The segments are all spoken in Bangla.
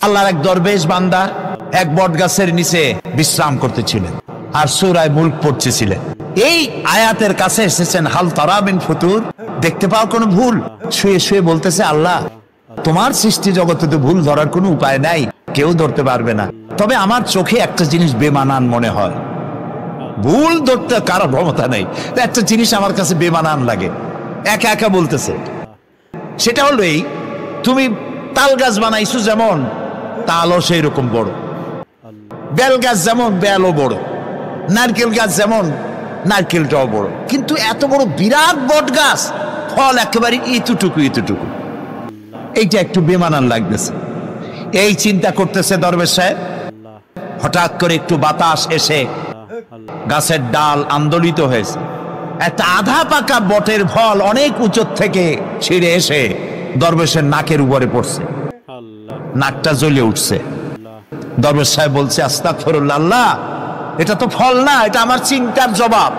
আল্লাহর এক দরবেশ বান্দা এক বট গাছের নিচে বিশ্রাম করতেছিলেন আর সূরা মুলক পড়তেছিলেন। এই আয়াতের কাছে এসেছেন, হাল তারা মিন ফুতুর, দেখতে পাও কোনো ভুল? শুয়ে শুয়ে বলতেছে, আল্লাহ তোমার সৃষ্টি জগতে তো ভুল ধরার কোনো উপায় নাই, কেউ ধরতে পারবে না, তবে আমার চোখে একটা জিনিস বেমানান মনে হয়। ভুল ধরতে কারো ক্ষমতা নেই, একটা জিনিস আমার কাছে বেমানান লাগে। একা একা বলতেছে, সেটা হলো এই, তুমি তাল গাছ বানাইছো যেমন তালও সেই রকম বড়, বেল গাছ যেমন বেলও বড়, নারকেল গাছ যেমন নারকেলটাও বড়, কিন্তু এত বড় বিরাট বট গাছ ফল একেবারে ইতুটুকু ইতুটুকু, এইটা একটু বেমানান লাগতেছে। এই চিন্তা করতেছে দরবেশ সাহেব, হঠাৎ করে একটু বাতাস এসে গাছের ডাল আন্দোলিত হয়েছে, একটা আধা পাকা বটের ফল অনেক উঁচু থেকে ছিঁড়ে এসে দরবেশের নাকের উপরে পড়ছে, নাকটা জ্বলে উঠছে। দরবেশ সাহেব বলছে, আস্তাগফিরুল্লাহ, আল্লাহ এটা তো ফল না, এটা আমার চিন্তার জবাব।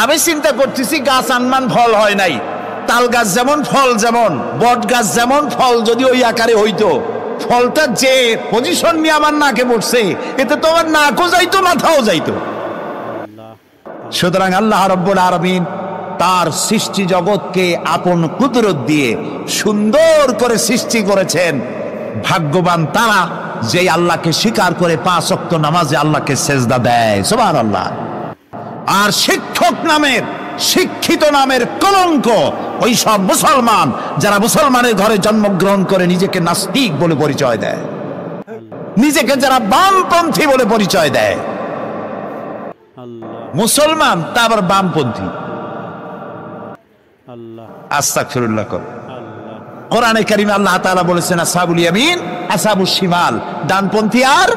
আমি চিন্তা করতেছি গাছ আনমান ফল হয় নাই, তাল গাছ যেমন ফল যেমন, বট গাছ যেমন ফল যদি ওই আকারে হইতো, ফলটা যে পজিশন নিয়ে আমার নাকে পড়ছে, এতে তো আমার নাকও যাইতো মাথাও যাইতো। সুতরাং আল্লাহ রাব্বুল আলামিন তার সৃষ্টি জগৎকে আপন কুদরত দিয়ে সুন্দর করে সৃষ্টি করেছেন। ভাগ্যবান তারা যে আল্লাহকে স্বীকার করে 5 ওয়াক্ত নামাজে আল্লাহকে সেজদা দেয়, সুবহানাল্লাহ। আর শিক্ষক নামের, শিক্ষিত নামের কলঙ্ক ওই সব মুসলমান যারা মুসলমানের ঘরে জন্মগ্রহণ করে নিজেকে নাস্তিক বলে পরিচয় দেয়, নিজেকে যারা বামপন্থী বলে পরিচয় দেয়। মুসলমান তা আবার বামপন্থী, আস্তাগফিরুল্লাহ। কোরআনে কারিমে আল্লাহ তাআলা বলেছেন, আসহাবুল ইয়ামিন আসহাবুশ শিমাল, ডানপন্থী আর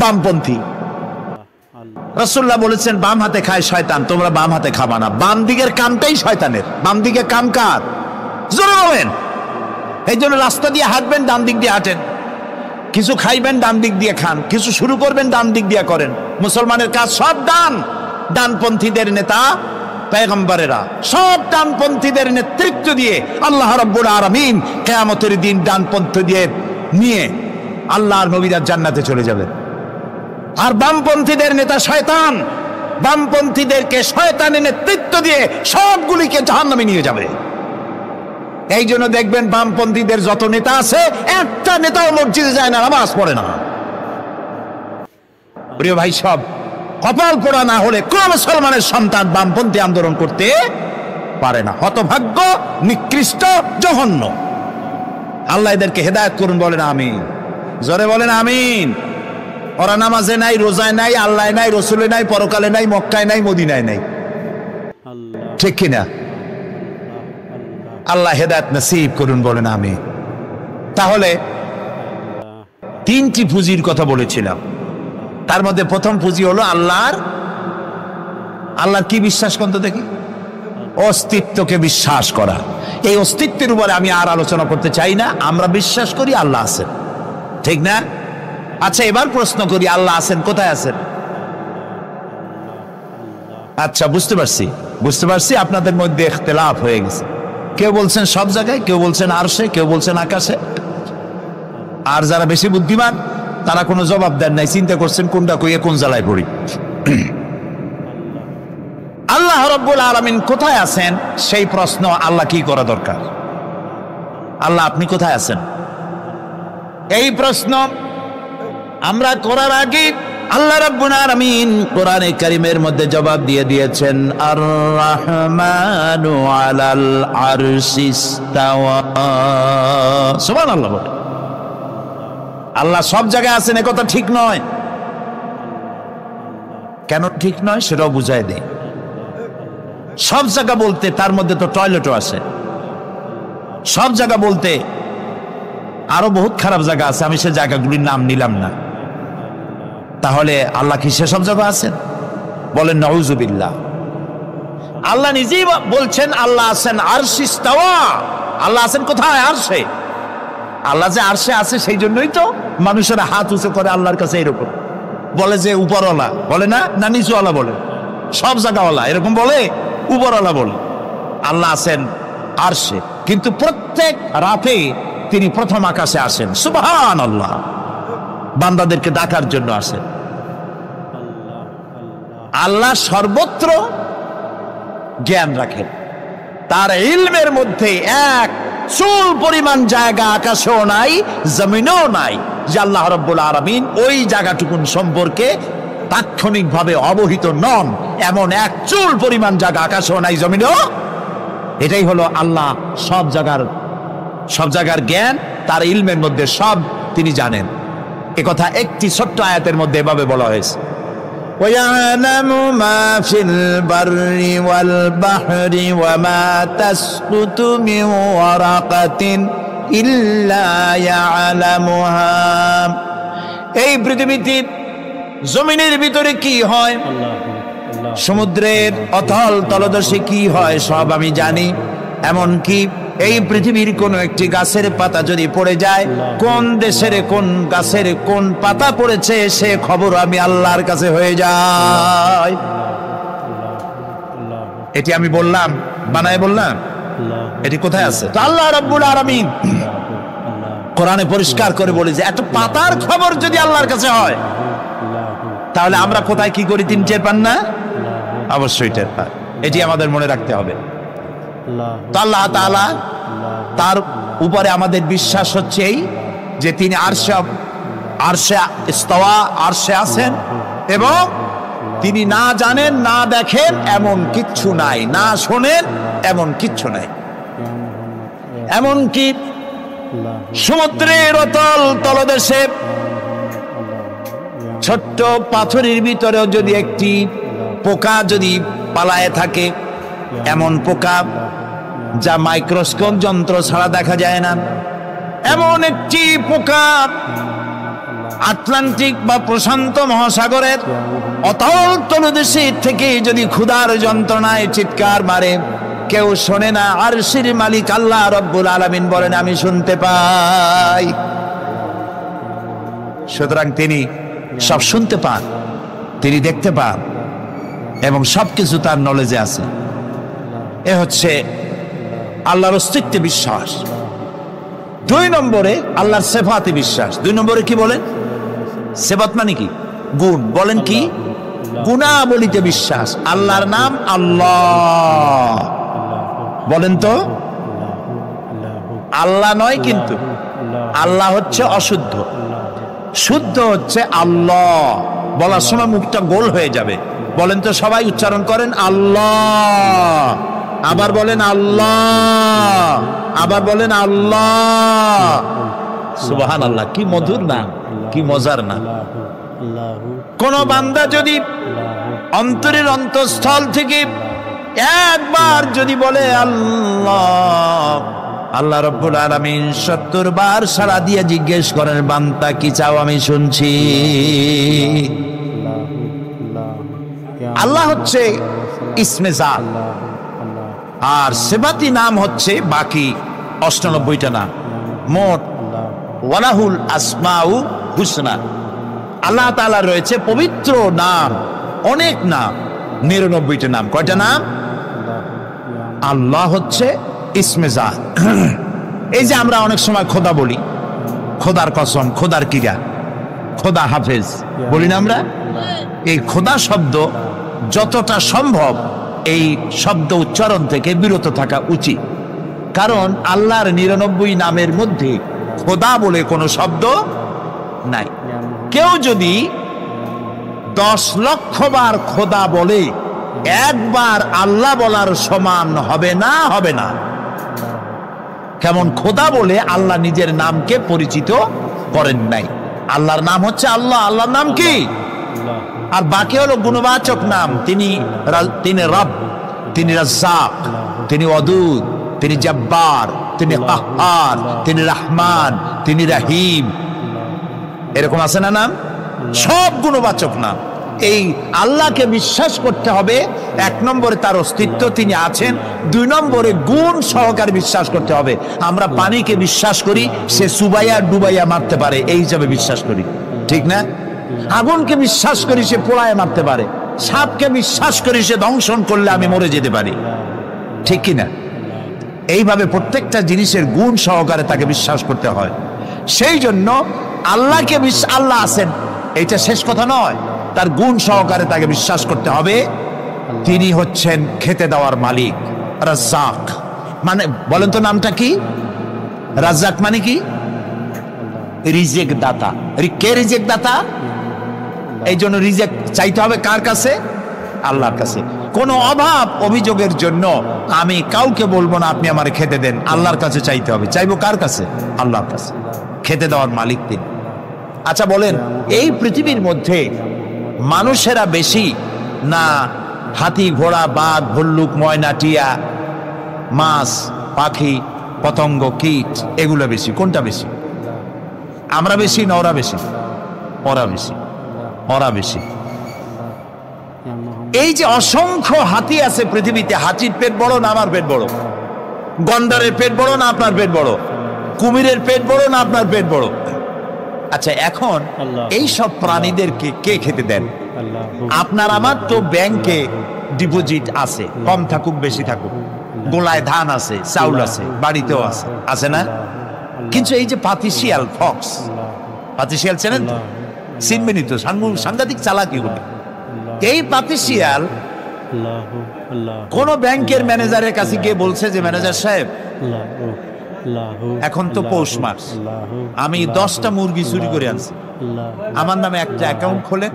বামপন্থী। রাসূলুল্লাহ বলেছেন, বাম হাতে খায় শয়তান, তোমরা বাম হাতে খাবা না। বাম দিকের কামটাই শয়তানের, বাম দিকের কাম কার? জোরে বলেন। এই জন্য রাস্তা দিয়ে হাঁটবেন, ডান দিক দিয়ে হাঁটেন, কিছু খাইবেন ডান দিক দিয়ে খান, কিছু শুরু করবেন ডান দিক দিয়ে করেন। মুসলমানের কাজ সব ডান, ডানপন্থীদের নেতা পয়গম্বরেরা সব ডানপন্থীদের নেতৃত্ব দিয়ে আল্লাহ রাব্বুল আলামিন কিয়ামতের দিন ডানপন্থী দিয়ে নিয়ে আল্লাহর নবীরা জান্নাতে চলে যাবেন। আর বামপন্থীদের নেতা শয়তান, বামপন্থীদেরকে শয়তানের নেতৃত্ব দিয়ে সবগুলিকে জাহান্নামে নিয়ে যাবে। এই জন্য দেখবেন বামপন্থীদের যত নেতা আছে, একটা নেতাও মসজিদে যায় না, নামাজ পড়ে না। প্রিয় ভাই, সব কপাল পোড়া না হলে কোন মুসলমানের সন্তান বামপন্থী আন্দোলন করতে পারে না। হতভাগ্য, নিকৃষ্ট, জঘন্য। আল্লাহ এদেরকে হেদায়েত করুন, বলেন আমিন। জোরে বলেন আমিন। ওরা নামাজে নাই, রোজায় নাই, আল্লাহ নাই, রসুলে নাই, পরকালে নাই, মক্কায় নাই, মদিনায় নাই, ঠিক কিনা? আল্লাহ হেদায়েত নসিব করুন, বলেন আমিন। তাহলে 3টি পুঁজির কথা বলেছিলাম, তার মধ্যে প্রথম পুঁজি হলো আল্লাহর কি বিশ্বাস করতে দেখি? অস্তিত্বকে বিশ্বাস করা। এই অস্তিত্বের উপরে আমি আর আলোচনা করতে চাই না। আমরা বিশ্বাস করি আল্লাহ আছেন, ঠিক না? আচ্ছা, এবার প্রশ্ন করি, আল্লাহ আছেন, কোথায় আছেন? আচ্ছা, বুঝতে পারছি আপনাদের মধ্যে ইখতিলাফ হয়ে গেছে। কেউ বলছেন সব জায়গায়, কেউ বলছেন আরশে, কেউ বলছেন আকাশে। আর যারা বেশি বুদ্ধিমান তারা কোনো জবাব দেন নাই, চিন্তা করছেন কোনটা কইয়ে কোন জ্বালায় পড়ি। আল্লাহ রাব্বুল আলামিন কোথায় আছেন সেই প্রশ্ন আল্লাহ কি করা দরকার? আল্লাহ আপনি কোথায় আছেন এই প্রশ্ন আমরা করার আগে আল্লাহ রাব্বুল আলামিন কোরআনে কারীমের মধ্যে জবাব দিয়ে দিয়েছেন, আর রাহমানু আলাল আরশিস তাওয়া। সুবহানাল্লাহ। বলে আল্লাহ সব জায়গায় আছেন এ কথা ঠিক নয়। কেন ঠিক নয় সেটাও বুঝাই দেই। সব জায়গা বলতে তার মধ্যে তো টয়লেটও আছে। সব জায়গা বলতে আরো বহুত খারাপ জায়গা আছে, আমি সে জায়গাগুলির নাম নিলাম না। তাহলে আল্লাহ কি সেসব জায়গা আছেন? বলেন নাউজুবিল্লাহ। আল্লাহ নিজেই বলছেন আল্লাহ আছেন আরশিস তাওয়া। আল্লাহ আছেন কোথায়? আরশে। আল্লাহ যে আরশে আছে সেই জন্যই তো মানুষেরা হাত উঁচু করে আল্লাহর কাছে, এরকম বলে যে উপরওয়ালা, বলে না, না নিচুওয়ালা বলে, সব জায়গাওয়ালা এরকম বলে, উপরওয়ালা বলে। আল্লাহ আছেন আরশে, কিন্তু প্রত্যেক রাতে তিনি প্রথম আকাশে আসেন। সুবহানাল্লাহ, বান্দাদেরকে ডাকার জন্য আসেন। আল্লাহ সর্বত্র জ্ঞান রাখেন, তার ইলমের মধ্যে এক চুল পরিমাণ জায়গা আকাশেও নাই, জমিনেও নাই যে আল্লাহ রাব্বুল আলামিন ওই জায়গাটুকুন সম্পর্কে তাৎক্ষণিকভাবে অবহিত নন। এমন এক চুল পরিমাণ জায়গা আকাশেও নাই, জমিনেও। এটাই হলো আল্লাহ সব জায়গার জ্ঞান, তার ইলমের মধ্যে সব তিনি জানেন। এ কথা একটি ছোট্ট আয়াতের মধ্যে এভাবে বলা হয়েছে, وَيَعْلَمُ مَا فِي الْبَرِّ وَالْبَحْرِ وَمَا تَسْقُطُ مِنْ وَرَقَةٍ إِلَّا يَعْلَمُهَا। এই পৃথিবীতে জমিনের ভিতরে কি হয়, সমুদ্রের অতল তলদেশে কি হয়, সব আমি জানি। এমনকি এই পৃথিবীর কোন একটি গাছের পাতা যদি পড়ে যায়, কোন দেশের কোন গাছের কোন পাতা পড়েছে সে খবর আমি আল্লাহর কাছে হয়ে যায়। এটি আমি বললাম, বানায় বললাম, এটি কোথায় আছে? তো আল্লাহ রাব্বুল আলামিন কোরআনে পরিষ্কার করে বলে যে এত পাতার খবর যদি আল্লাহর কাছে হয়, তাহলে আমরা কোথায় কি করি তিনি টের পান না? অবশ্যই টের পান। এটি আমাদের মনে রাখতে হবে। তো আল্লাহ তাআলা, তার উপরে আমাদের বিশ্বাস হচ্ছে এই যে তিনি আরশে ইস্তাওয়া, আরশে আছেন, এবং তিনি না জানেন না দেখেন এমন কিচ্ছু নাই, না শোনেন এমন কিচ্ছু নাই। এমনকি সমুদ্রের অতল তলদেশে ছোট্ট পাথরের ভিতরেও যদি একটি পোকা যদি পালায়ে থাকে, এমন পোকা যা মাইক্রোস্কোপ যন্ত্র ছাড়া দেখা যায় না, এমন একটি পোকা আটলান্টিক বা প্রশান্ত মহাসাগরের অতল তলদেশে থেকে যদি ক্ষুধার যন্ত্রণায় চিৎকার মারে, কেউ শোনে না। আরশের মালিক আল্লাহ রাব্বুল আলামিন বলেন আমি শুনতে পাই। সুতরাং তিনি সব শুনতে পান, তিনি দেখতে পান, এবং সবকিছু তার নলেজে আছে। এ হচ্ছে আল্লাহর অস্তিত্বে বিশ্বাস। 2 নম্বরে আল্লাহর সিফাতে বিশ্বাস। 2 নম্বরে কি বলেন? সিফাত মানে কি? গুণ। বলেন কি? গুণাবলীতে বিশ্বাস। আল্লাহর নাম আল্লাহ, বলেন তো। আল্লাহ নয় কিন্তু, আল্লাহ হচ্ছে অশুদ্ধ, শুদ্ধ হচ্ছে আল্লাহ। বলার সময় মুখটা গোল হয়ে যাবে। বলেন তো, সবাই উচ্চারণ করেন আল্লাহ, আবার বলেন আল্লাহ, আবার বলেন আল্লাহ। সুবহানাল্লাহ, কি মধুর নাম, কি মজার নাম। কোন বান্দা যদি অন্তরের অন্তঃস্থল থেকে একবার যদি বলে আল্লাহ, আল্লাহ রাব্বুল আলামিন 70 বার সাড়া দিয়ে জিজ্ঞেস করেন বান্দা কি চাও আমি শুনছি। আল্লাহ হচ্ছে ইসমে জাত, আর সিফাতি নাম হচ্ছে বাকি 98টা নাম। মোট ওয়ালাহুল আসমাউ হুসনা, আল্লাহ তাআলা রয়েছে পবিত্র নাম, অনেক নাম, 99টা নাম। কয়টা নাম? আল্লাহ হচ্ছে ইসমে জাত। এই যে আমরা অনেক সময় খোদা বলি, খোদার কসম, খোদার কিরা, খোদা হাফেজ বলি না আমরা? এই খোদা শব্দ যতটা সম্ভব এই শব্দ উচ্চারণ থেকে বিরত থাকা উচিত, কারণ আল্লাহর 99 নামের মধ্যে খোদা বলে কোনো শব্দ নাই। কেউ যদি 10 লক্ষ বার খোদা বলে, একবার আল্লাহ বলার সমান হবে না, হবে না। কেমন খোদা বলে আল্লাহ নিজের নামকে পরিচিত করেন নাই। আল্লাহর নাম হচ্ছে আল্লাহ, আল্লাহর নাম কি? আর বাকি হলো গুণবাচক নাম। তিনি রব, তিনি রাজ্জাক, তিনি ওয়াদুদ, তিনি জব্বার, তিনি কাহ্হার, তিনি রহমান, তিনি রহিম। এরকম আছে না নাম? সব গুণবাচক নাম। এই আল্লাহকে বিশ্বাস করতে হবে। 1 নম্বরে তার অস্তিত্ব, তিনি আছেন। 2 নম্বরে গুণ সহকারে বিশ্বাস করতে হবে। আমরা পানিকে বিশ্বাস করি সে চুবাইয়া ডুবাইয়া মারতে পারে, এই হিসাবে বিশ্বাস করি, ঠিক না? আগুনকে বিশ্বাস করি সে পোড়ায় মারতে পারে। সাপকে বিশ্বাস করি সে দংশন করলে আমি মরে যেতে পারি, ঠিক কিনা? এইভাবে প্রত্যেকটা জিনিসের গুণ সহকারে তাকে বিশ্বাস করতে হয়। সেই জন্য আল্লাহকে আল্লাহ আছেন এইটা শেষ কথা নয়, তার গুণ সহকারে তাকে বিশ্বাস করতে হবে। তিনি হচ্ছেন খেতে দেওয়ার মালিক, রাজ্জাক। মানে বলেন তো নামটা কি? রাজ্জাক মানে কি? রিজেক দাতা। কে রিজেক দাতা? এই জন্য রিজেক চাইতে হবে কার কাছে? আল্লাহর কাছে। কোনো অভাব অভিযোগের জন্য আমি কাউকে বলবো না আপনি আমারে খেতে দেন, আল্লাহর কাছে চাইতে হবে। চাইবো কার কাছে? আল্লাহর কাছে। খেতে দেওয়ার মালিক তিনি। আচ্ছা বলেন, এই পৃথিবীর মধ্যে মানুষেরা বেশি না হাতি, ঘোড়া, বাঘ, ভল্লুক, ময়না, টিয়া, মাছ, পাখি, পতঙ্গ, কীট এগুলো বেশি? কোনটা বেশি? আমরা বেশি না ওরা বেশি? ওরা বেশি। ওরা বেশি। এই যে অসংখ্য হাতি আছে পৃথিবীতে, হাতির পেট বড় না আমার পেট বড়? গন্ডারের পেট বড় না আপনার পেট বড়? কুমিরের পেট বড় না আপনার পেট বড়? আচ্ছা, এখন এই সব প্রাণীদেরকে কে খেতে দেন? আপনার আমার তো ব্যাংকে ডিপোজিট আছে, কম থাকুক বেশি থাকুক, গোলায় ধান আছে, চাউল আছে, বাড়িতেও আছে, আছে না? কিন্তু এই যে পাতিশিয়াল, ফক্স, পাতিশিয়াল চেনেন তো? চিনবেনই তো, সাংঘাতিক চালাকি গুলো। এই পাতিশিয়াল কোন ব্যাংকের ম্যানেজারের কাছে গিয়ে বলছে যে ম্যানেজার সাহেব, এখন তো পৌষ মাস, আমি 10টা মুরগি চুরি করে আনছি, আমার নামে একটা অ্যাকাউন্ট খোলে,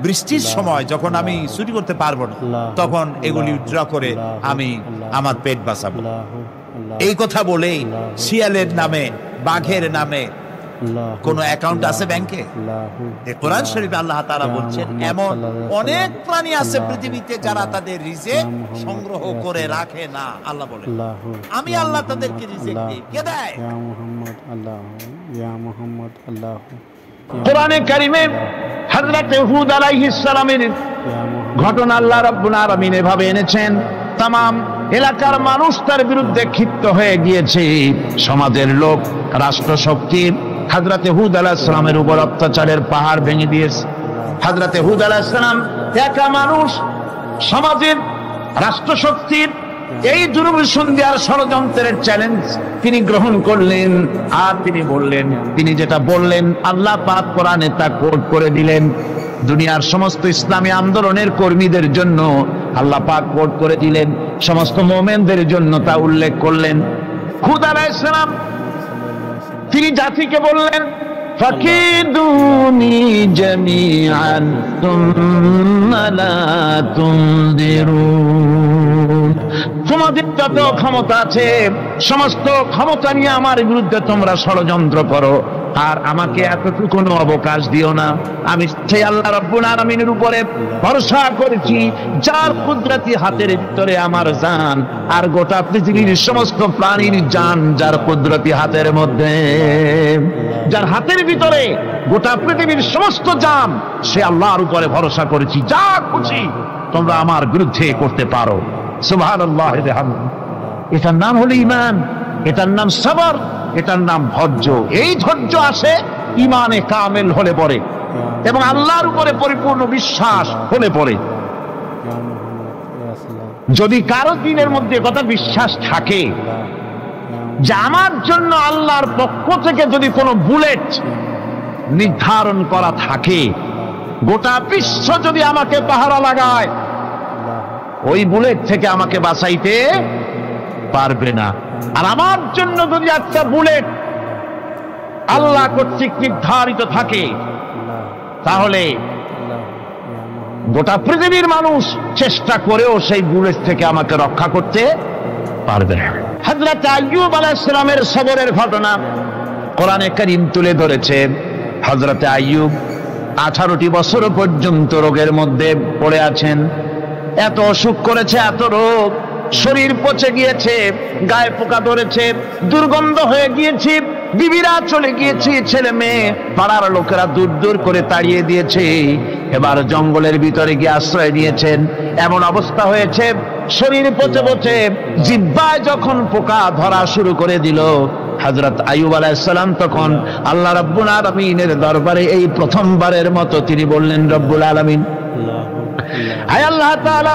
বৃষ্টির সময় যখন আমি চুরি করতে পারবো না তখন এগুলি উইথড্র করে আমি আমার পেট বাঁচাবো। এই কথা বলেই শিয়ালের নামে, বাঘের নামে কোন অ্যাকাউন্ট আছে ব্যাংকে? কোরআন শরীফে আল্লাহ তাআলা বলছেন এমন অনেক প্রাণী আছে পৃথিবীতে যারা তাদের রিজিক সংগ্রহ করে রাখে না। আল্লাহ বলেন আমি আল্লাহ তাদেরকে রিজিক দিই। কে দেয়? ইয়া মুহাম্মদ আল্লাহ, ইয়া মুহাম্মদ আল্লাহ। কোরআনে কারিমে হযরত হুদ আলাইহিস সালামের ঘটনা আল্লাহ রাব্বুল আলামিন এভাবে এনেছেন, তামাম এলাকার মানুষ তার বিরুদ্ধে ক্ষিপ্ত হয়ে গিয়েছে। সমাজের লোক, রাষ্ট্রশক্তি হযরতে হুদ আলাইহিস সালামের উপর অত্যাচারের পাহাড় ভেঙে দিয়েছে। হযরতে হুদ আলাইহিস সালাম একা মানুষ, সমাজের রাষ্ট্রশক্তির এই দুর্বিসন্ধির ষড়যন্ত্রের চ্যালেঞ্জ তিনি গ্রহণ করলেন। আর তিনি বললেন, তিনি যেটা বললেন আল্লাহ পাক কোরআনে তা কোট করে দিলেন। দুনিয়ার সমস্ত ইসলামী আন্দোলনের কর্মীদের জন্য আল্লাহ পাক কোট করে দিলেন, সমস্ত মুমিনদের জন্য তা উল্লেখ করলেন। হুদ আলাইহিস সালাম তিনি জাতিকে বললেন, ফাকিদুনি জামিআন সুম্মা লা তুনদিরুন। তোমাদের যত ক্ষমতা আছে সমস্ত ক্ষমতা নিয়ে আমার বিরুদ্ধে তোমরা ষড়যন্ত্র করো, আর আমাকে এতটুকু অবকাশ দিও না। আমি সেই আল্লাহ রাব্বুল আলামিনের উপরে ভরসা করেছি যার কুদরতি হাতের ভিতরে আমার জান, আর গোটা পৃথিবীর সমস্ত প্রাণীর জান যার কুদরতি হাতের মধ্যে, যার হাতের ভিতরে গোটা পৃথিবীর সমস্ত জান, সে আল্লাহর উপরে ভরসা করেছি। যা খুশি তোমরা আমার বিরুদ্ধে করতে পারো। সুবহানাল্লাহ। এটার নাম হলো ঈমান, এটার নাম সবর, এটার নাম ধৈর্য। এই ধৈর্য আসে ঈমানে কামেল হলে পরে এবং আল্লাহর উপরে পরিপূর্ণ বিশ্বাস হলে পরে। যদি কারো দিনের মধ্যে কথা বিশ্বাস থাকে যে আমার জন্য আল্লাহর পক্ষ থেকে যদি কোনো বুলেট নির্ধারণ করা থাকে, গোটা বিশ্ব যদি আমাকে পাহারা লাগায়, ওই বুলেট থেকে আমাকে বাঁচাইতে পারবে না। আর আমার জন্য যদি একটা বুলেট আল্লাহ কর্তৃক নির্ধারিত থাকে, তাহলে গোটা পৃথিবীর মানুষ চেষ্টা করেও সেই বুলেট থেকে আমাকে রক্ষা করতে পারবে না। হযরত আইয়ুব আলাইহিস সালামের সবরের ঘটনা কোরআনে কারীম তুলে ধরেছে। হযরত আইয়ুব 18টি বছর পর্যন্ত রোগের মধ্যে পড়ে আছেন। এত অসুখ করেছে, এত রোগ, শরীর পচে গিয়েছে, গায়ে পোকা ধরেছে, দুর্গন্ধ হয়ে গিয়েছে, বিবিরা চলে গিয়েছে, ছেলে মেয়ে পাড়ার লোকেরা দূর দূর করে তাড়িয়ে দিয়েছে। এবার জঙ্গলের ভিতরে গিয়ে আশ্রয় নিয়েছেন। এমন অবস্থা হয়েছে, শরীর পচে পচে জিহ্বায় যখন পোকা ধরা শুরু করে দিল, হযরত আইয়ুব আলাইহিস সালাম তখন আল্লাহ রাব্বুল আলামিনের দরবারে এই প্রথমবারের মতো তিনি বললেন, রব্বুল আলামিন, হায় আল্লাহ তাআলা,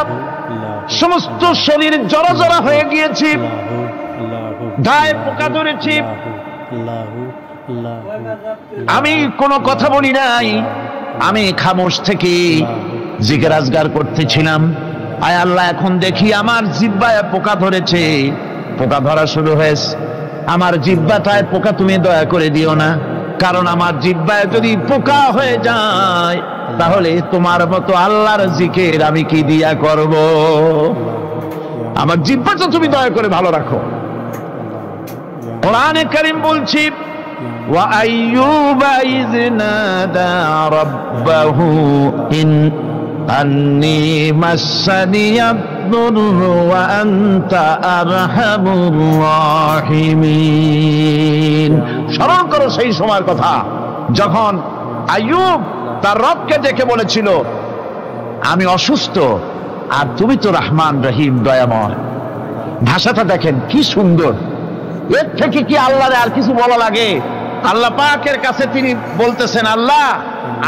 সমস্ত শরীর জড়ো জড়ো হয়ে গিয়েছে, গায়ে পোকা ধরেছে, আমি কোনো কথা বলি নাই, আমি খামোশ থেকে জিকির আজগার করতেছিলাম। আয় আল্লাহ, এখন দেখি আমার জিহ্বায় পোকা ধরেছে, পোকা ধরা শুরু হয়েছে। আমার জিহ্বাটায় পোকা তুমি দয়া করে দিও না, কারণ আমার জিহ্বায় যদি পোকা হয়ে যায় তাহলে তোমার মতো আল্লাহর জিকির আমি কি দিয়া করব? আমার জিহ্বাটা তুমি দয়া করে ভালো রাখো। কোরআনে কারীম বলছি, ওয়া আইয়ুবা ইয নাদা রাব্বাহু ইন আন্নী মাসসানিয়াদ দুররু ওয়া আনতা আরহামুর রাহিমিন। স্মরণ করো সেই সময়ের কথা যখন আইয়ুব তার রবকে ডেকে বলেছিল, আমি অসুস্থ আর তুমি তো রহমান রহিম, দয়াময়। ভাষাটা দেখেন কি সুন্দর, এর থেকে কি আল্লাহর আর কিছু বলা লাগে? আল্লাহ পাকের কাছে তিনি বলতেছেন, আল্লাহ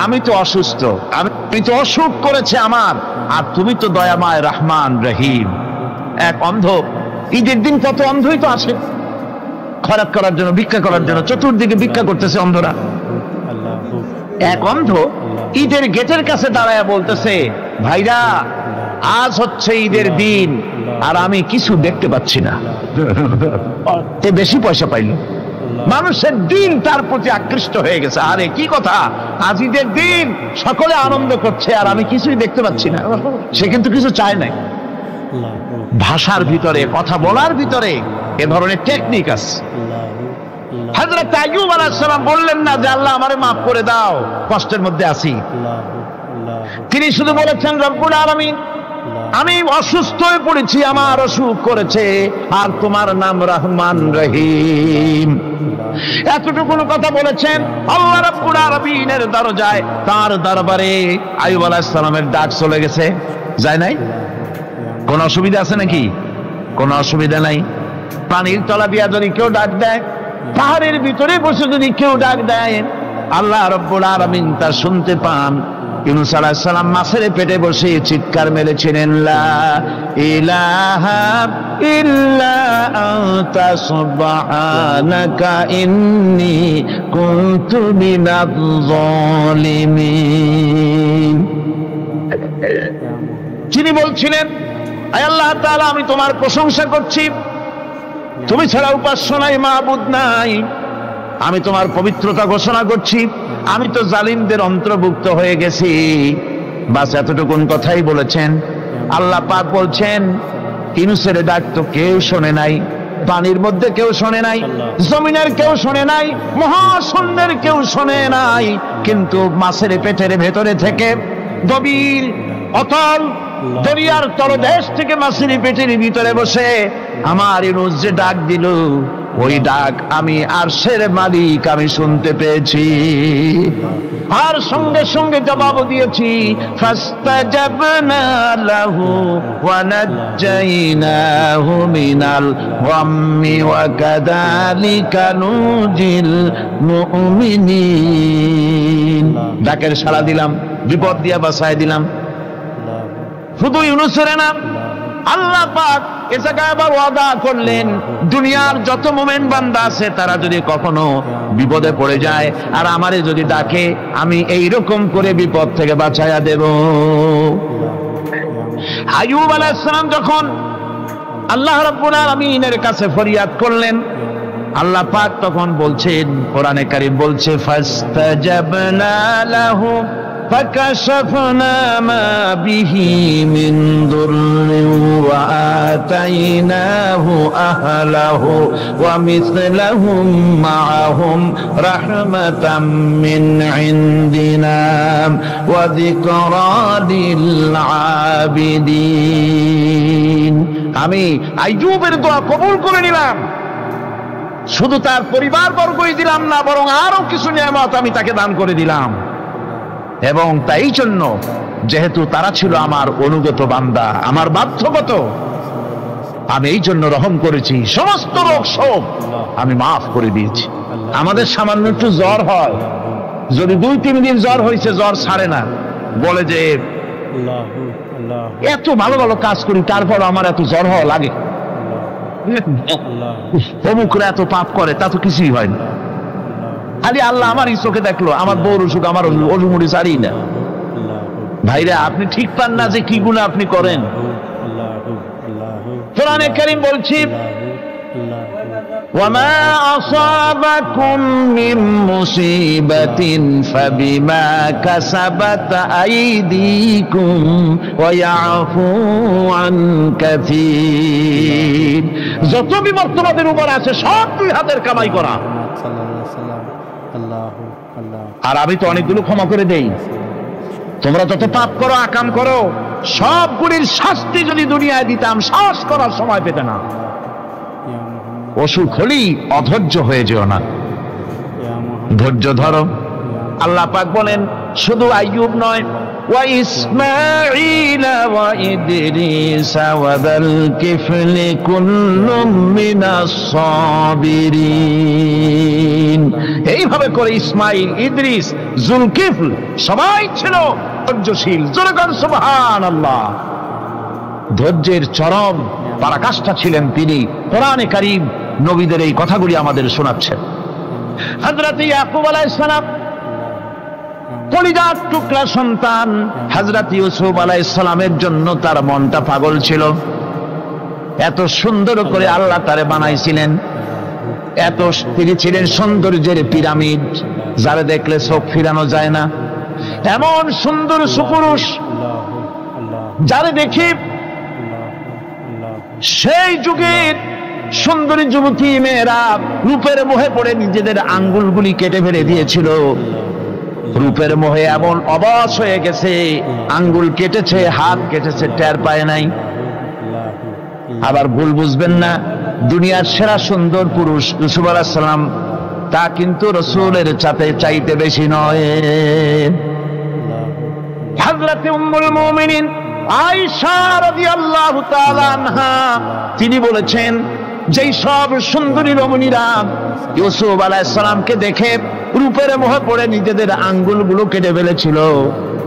আমি তো অসুস্থ, আমি তো অসুখ করেছে আমার, আর তুমি তো দয়াময় রহমান রহিম। এক অন্ধ, ঈদের দিন কত অন্ধই তো আসে খয়রাত করার জন্য, ভিক্ষা করার জন্য, চতুর্দিকে ভিক্ষা করতেছে অন্ধরা। এক অন্ধ ঈদের গেটের কাছে দাঁড়ায় বলতেছে, ভাইরা আজ হচ্ছে ঈদের দিন আর আমি কিছু দেখতে পাচ্ছি না। বেশি পয়সা পাইল, মানুষের দিন তার প্রতি আকৃষ্ট হয়ে গেছে। আরে কি কথা, আজ ঈদের দিন, সকলে আনন্দ করছে আর আমি কিছুই দেখতে পাচ্ছি না। সে কিন্তু কিছু চায় নাই। ভাষার ভিতরে, কথা বলার ভিতরে এ ধরনের টেকনিক আছে। হযরত আইয়ুব আলাইহিস সালাম বললেন না যে আল্লাহ আমারে মাফ করে দাও, কষ্টের মধ্যে আছি। তিনি শুধু বলেছেন, রব্বুল আলামিন আমি অসুস্থ হয়ে পড়েছি, আমার অসুখ করেছে, আর তোমার নাম রহমান রহিম। এতটুকু কথা বলেছেন। আল্লাহ রাব্বুল আলামিনের দরজায়, তার দরবারে আইয়ুব আলাইহিস সালামের ডাক চলে গেছে। যায় নাই? কোন অসুবিধা আছে নাকি? কোন অসুবিধা নাই। পানির তলা দিয়া যদি কেউ ডাক দেয়, পাহাড়ের ভিতরে বসে যদি কেউ ডাক দেয়, আল্লাহ রাব্বুল আলামিন তা শুনতে পান। ইউনূস আলাইহিস সালাম মাছের পেটে বসে চিৎকার মেরেছিলেন, লা ইলাহা ইল্লা আনতা সুবহানাকা ইন্নী কুনতু মিনাজ জালিমিন। তিনি বলছিলেন, আয় আল্লাহ তাআলা, আমি তোমার প্রশংসা করছি, তুমি ছাড়া উপাস্য নাই, মাবুদ নাই। আমি তোমার পবিত্রতা ঘোষণা করছি, আমি তো জালিমদের অন্তর্ভুক্ত হয়ে গেছি। বাস এতটুকুন কথাই বলেছেন। আল্লাহ পাক বলছেন, ইউনূসের ডাক তো কেউ শোনে নাই, পানির মধ্যে কেউ শোনে নাই, জমিনের কেউ শোনে নাই, মহাশূন্যের কেউ শোনে নাই, কিন্তু মাছের পেটের ভেতরে থেকে গভীর অতল দরিয়ার তলদেশ থেকে মাছের পেটের ভিতরে বসে আমার ইউনূস যে ডাক দিল, ওই ডাক আমি আরশের মালিক আমি শুনতে পেয়েছি, আর সঙ্গে সঙ্গে জবাব দিয়েছি। ফাস্তাজাবনা লাহু ওয়া নাজ্জাইনাহু মিনাল গাম্মি ওয়া কাযালিকা নুজিল মুমিনিন। ডাকের সাড়া দিলাম, বিপদ দিয়া বাঁচায় দিলাম। শুধু ইউনূসের না, আল্লাহ পাক এ জায়গায় আবার ওয়াদা করলেন, দুনিয়ার যত মুমিন বান্দা আছে তারা যদি কখনো বিপদে পড়ে যায় আর আমারে যদি ডাকে, আমি এইরকম করে বিপদ থেকে বাঁচায়া দেব। আইয়ুব আলাইহিস সালাম যখন আল্লাহ রাব্বুল আলামিনের কাছে ফরিয়াদ করলেন, আল্লাহ পাক তখন বলছেন, কোরআনে কারীম বলছে, ফাস্তাজাবনা লাহু فكشفنا ما به من ضر وآتيناه أهله ومثلهم معهم رحمة من عندنا وذكرى للعابدين। আমি আইয়ুবের দোয়া কবুল করে নিলাম, শুধু তার পরিবার বর্গই দিলাম না, বরং আরো কিছু নিয়ামত আমি তাকে দান করে দিলাম। এবং তাই জন্য, যেহেতু তারা ছিল আমার অনুগত বান্দা, আমার বাধ্যগত, আমি এই জন্য রহম করেছি, সমস্ত রোগ শোক আমি মাফ করে দিয়েছি। আমাদের সামান্য একটু জ্বর হয়, যদি 2-3 দিন জ্বর হয়েছে, জ্বর ছাড়ে না, বলে যে এত ভালো ভালো কাজ করি তারপর আমার এত জ্বর হওয়া লাগে। অমুকরা এত পাপ করে, তা তো কিছুই হয় না। খালি আল্লাহ আমার চোখে দেখলো, আমার বউর অসুখ, আমার অজুমুড়ি ছাড়ি না। ভাইরা, আপনি ঠিক পান না যে কি গুনাহ আপনি করেন। কোরআনে কারীম বলছি, ওয়ামা আসাবাকুম মিন মুসিবাতিন ফাবিমা কাসাবাত আইদিকুম ওয়া ইয়াফু আন কাসীর। যত বিপদ তোমাদের উপর আছে সব দুই হাতের কামাই করা। আর আমি তো অনেকগুলো ক্ষমা করে দেই। তোমরা যত পাপ করো, আকাম করো, সবগুলির শাস্তি যদি দুনিয়ায় দিতাম, শ্বাস করার সময় পেতে না। অসুখ হলেই অধৈর্য হয়ে যেও না, ধৈর্য ধরো। আল্লাহ পাক বলেন, শুধু আইয়ুব নয়, ওয়া ইসমাঈল ওয়া ইদরিস ওয়া যাল কিফলি কুল্লুম মিনাস সাবিরিন। এইভাবে করে ইসমাঈল, ইদ্রিস, জুলকিফল সবাই ছিল ধৈর্যশীল। জোরে বলেন সুবহানাল্লাহ। ধৈর্যের চরম পরাকাষ্ঠা ছিলেন তিনি। কোরআনে কারীম নবীদের এই কথাগুলি আমাদের শোনাচ্ছেন। হযরত ইয়াকুব আলাইহিস সালাম, কলিজার টুকরা সন্তান হযরত ইউসুফ আলাইহিস সালামের জন্য তার মনটা পাগল ছিল। এত সুন্দর করে আল্লাহ তারে বানাইছিলেন। এত তিনি ছিলেন সৌন্দর্যের পিরামিড, যারে দেখলে চোখ ফিরানো যায় না। এমন সুন্দর সুপুরুষ, যারে দেখি সেই যুগের সুন্দরী যুবতী মেয়েরা রূপের মোহে পড়ে নিজেদের আঙ্গুলগুলি কেটে ফেলে দিয়েছিল। রূপের মোহে এমন অবশ হয়ে গেছে, আঙ্গুল কেটেছে, হাত কেটেছে, টের পায় নাই। আবার ভুল বুঝবেন না, দুনিয়ার সেরা সুন্দর পুরুষ ইউসুফ আলাইহিস সালাম, তা কিন্তু রাসূলের চাইতে বেশি নয়। হযরত উম্মুল মুমিনিন আয়েশা রাদিয়াল্লাহু তাআলা আনহা, তিনি বলেছেন, যেই সব সুন্দরী রমণীরা ইউসুফ আলাইহিস সালামকে দেখে রূপের মোহে পড়ে নিজেদের আঙ্গুলগুলো কেটে ফেলেছিল,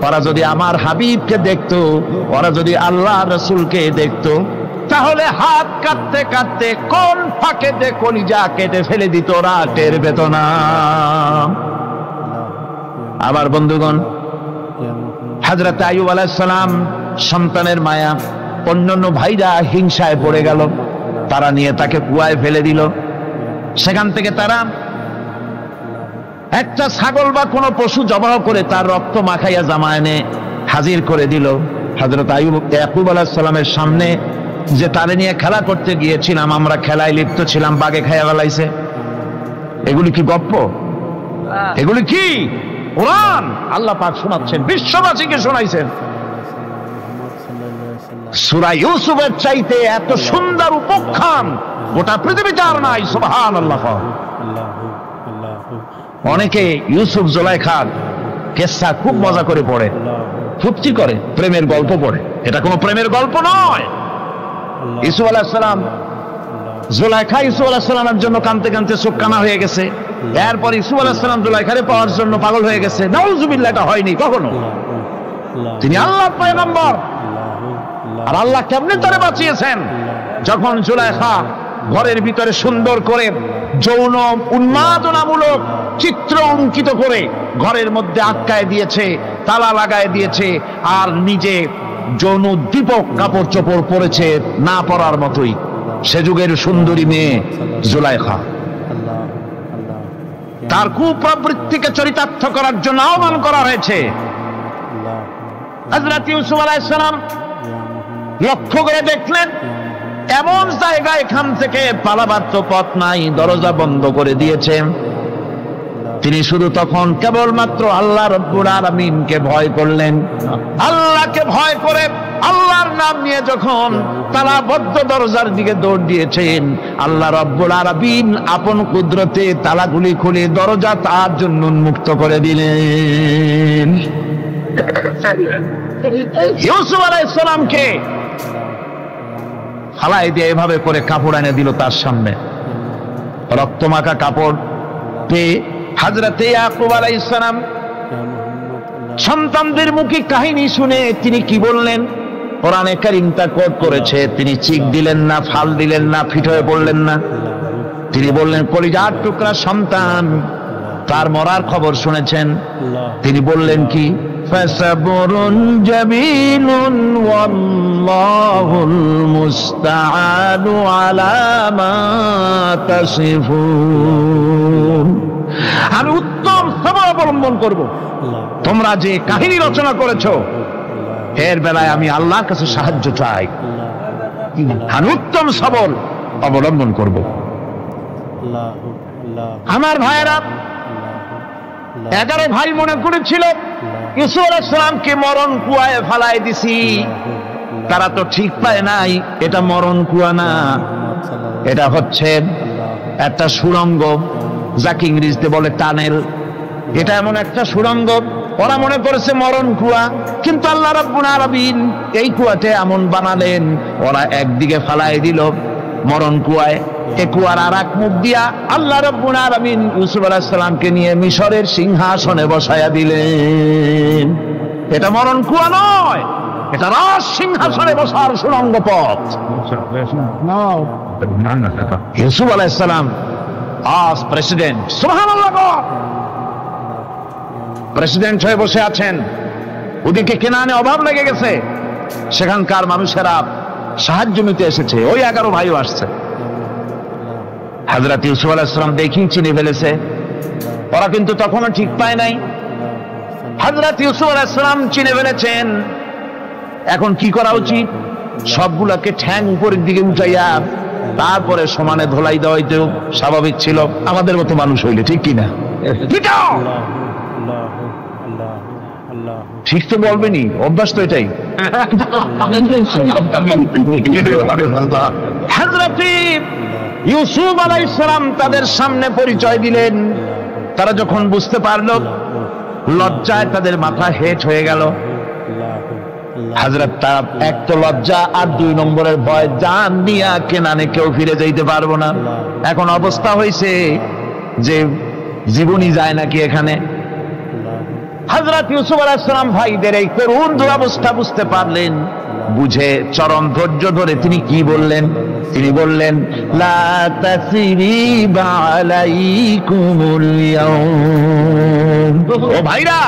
ওরা যদি আমার হাবিবকে দেখতো, ওরা যদি আল্লাহ রাসূলকে দেখতো, তাহলে হাত কাটতে কাটতে কোন ফাঁকেতে কলিজা কেটে ফেলে দিত, ওরা টের পেত না। আবার বন্ধুগণ, হযরত আইয়ুব আলাইহিস সালাম সন্তানের মায়া, অন্যান্য ভাইরা হিংসায় পড়ে গেল, তারা নিয়ে তাকে কুয়ায় ফেলে দিল। সেখান থেকে তারা একটা ছাগল বা কোনো পশু জবাহ করে তার রক্ত মাখাইয়া জামা এনে হাজির করে দিল হযরত ইয়াকুব আলাইহিস সালামের সামনে, যে তারে নিয়ে খেলা করতে গিয়েছিলাম, আমরা খেলায় লিপ্ত ছিলাম, বাগে খাইয়া ফেলাইছে। এগুলি কি গপ্প? এগুলি কি কোরআন? আল্লাহ পাক শোনাচ্ছেন, বিশ্ববাসীকে শোনাইছেন। সূরা ইউসুফের চাইতে এত সুন্দর উপখ্যান গোটা পৃথিবীতে আর নাই। সুবহানাল্লাহ। অনেকে ইউসুফ জুলাইখার কিসসা খুব মজা করে পড়ে, ফুর্তি করে, প্রেমের গল্প পড়ে। এটা কোনো প্রেমের গল্প নয়। ইউসুফ আলাইহিস সালাম, জুলাইখা ইউসুফ আলাইহিস সালামের জন্য কাঁদতে কাঁদতে চোখ কানা হয়ে গেছে। এরপর ইউসুফ আলাইহিস সালাম জুলাইখারে পাওয়ার জন্য পাগল হয়ে গেছে। নাউজুবিল্লাহ, এটা হয়নি কখনো। তিনি আল্লাহর পয়গম্বর, আর আল্লাহ কেমনে তারে বাঁচিয়েছেন? যখন জুলাইখা ঘরের ভিতরে সুন্দর করে যৌন উন্মাদনামূলক চিত্র অঙ্কিত করে ঘরের মধ্যে আটকায় দিয়েছে, তালা লাগায় দিয়েছে, আর নিজে যৌন উদ্দীপক কাপড় চোপড় পরেছে না পরার মতোই। সে যুগের সুন্দরী মেয়ে জুলাইখা, তার কুপ্রবৃত্তিকে চরিতার্থ করার জন্য আহ্বান করা হয়েছে। হযরত ইউসুফ আলাইহিস সালাম লক্ষ্য করে দেখলেন, এমন জায়গা, এখান থেকে পালাবার তো পথ নাই, দরজা বন্ধ করে দিয়েছে। তিনি শুধু তখন কেবলমাত্র আল্লাহ রব্বুল আলামিনকে ভয় করলেন। আল্লাহকে ভয় করে আল্লাহর নাম নিয়ে যখন তালাবদ্ধ দরজার দিকে দৌড় দিয়েছেন, আল্লাহ রব্বুল আলামিন আপন কুদরতে তালাগুলি খুলে দরজা তার জন্য উন্মুক্ত করে দিলেন। ইউসুফ আলাইহিস সালামকে ফালাই দিয়ে এভাবে করে কাপড় এনে দিল তার সামনে, রক্তমাখা কাপড় পেয়ে হযরত ইয়াকুব আলাইহিস সালাম সন্তানদের মুখে কাহিনী শুনে তিনি কি বললেন? কোরআনে কারীমটা কোট করেছে, তিনি চিক দিলেন না, ফাল দিলেন না, ফিট হয়ে পড়লেন না। তিনি বললেন, কলিজার টুকরা সন্তান, তার মরার খবর শুনেছেন? তিনি বললেন কি? ফাসাবরুন জামিলুন ওয়াল্লাহুল মুস্তাআনু আলা মা তাসিফুন। আমি উত্তম সবর অবলম্বন করব। তোমরা যে কাহিনী রচনা করেছো এর বেলায় আমি আল্লাহর কাছে সাহায্য চাই। আমি উত্তম সবর অবলম্বন করব। আমার ভাইয়েরা, 11 ভাই মনে করেছিল ইউসুফ আলাইহিস সালামকে মরণ কুয়ায় ফালায় দিছি। তারা তো ঠিক পায় নাই এটা মরণ কুয়া না, এটা হচ্ছে একটা সুড়ঙ্গ, যাকে ইংরেজিতে বলে টানেল। এটা এমন একটা সুড়ঙ্গ, ওরা মনে করেছে মরণ কুয়া, কিন্তু আল্লাহ রাব্বুল আলামিন এই কুয়াতে এমন বানালেন, ওরা একদিকে ফালায় দিল মরণ কুয়ায়, এ কুয়ার আর এক মুখ দিয়া আল্লাহ রাব্বুল আলামিন ইউসুফ আলাইহিস সালামকে নিয়ে মিশরের সিংহাসনে বসায়া দিলেন। এটা মরণ কুয়া নয়, এটা রাজ সিংহাসনে বসার সুড়ঙ্গ পথ। ইউসুফ আলাইহিস সালাম আজ প্রেসিডেন্ট, সুবহানাল্লাহ, প্রেসিডেন্ট হয়ে বসে আছেন। ওদিকে কেনানে অভাব লেগে গেছে, সেখানকার মানুষেরা সাহায্য নিতে এসেছে, ওই 11 ভাইও আসছে। হযরত ইউসুফ আলাইহিস সালাম দেখি চিনে ফেলেছে, ওরা কিন্তু তখনও ঠিক পায় নাই। হযরত ইউসুফ আলাইহিস সালাম চিনে ফেলেছেন, এখন কি করা উচিত? সবগুলোকে ঠ্যাং উপরের দিকে উঠাইয়া তারপরে সমানে ধোলাই দেওয়াই তো স্বাভাবিক ছিল, আমাদের মতো মানুষ হইলে, ঠিক কিনা? ঠিক তো বলবেনি, অভ্যাস তো এটাই। হযরত ইউসুফ আলাইহিস সালাম তাদের সামনে পরিচয় দিলেন। তারা যখন বুঝতে পারল, লজ্জায় তাদের মাথা হেট হয়ে গেল। হযরত, তার এক তো লজ্জা, আর 2 নম্বরের ভয়, জান দিয়া কেনানে কেউ ফিরে যাইতে পারবো না। এখন অবস্থা হয়েছে যে জীবনই যায় নাকি এখানে। হযরত ইউসুফ আলাইহিস সালাম ভাইদের এই করুণ দুরবস্থা বুঝতে পারলেন, বুঝে চরম ধৈর্য ধরে তিনি কি বললেন? তিনি বললেন, লা তাসরিবা আলাইকুমুল ইয়াউম। ও ভাইরা,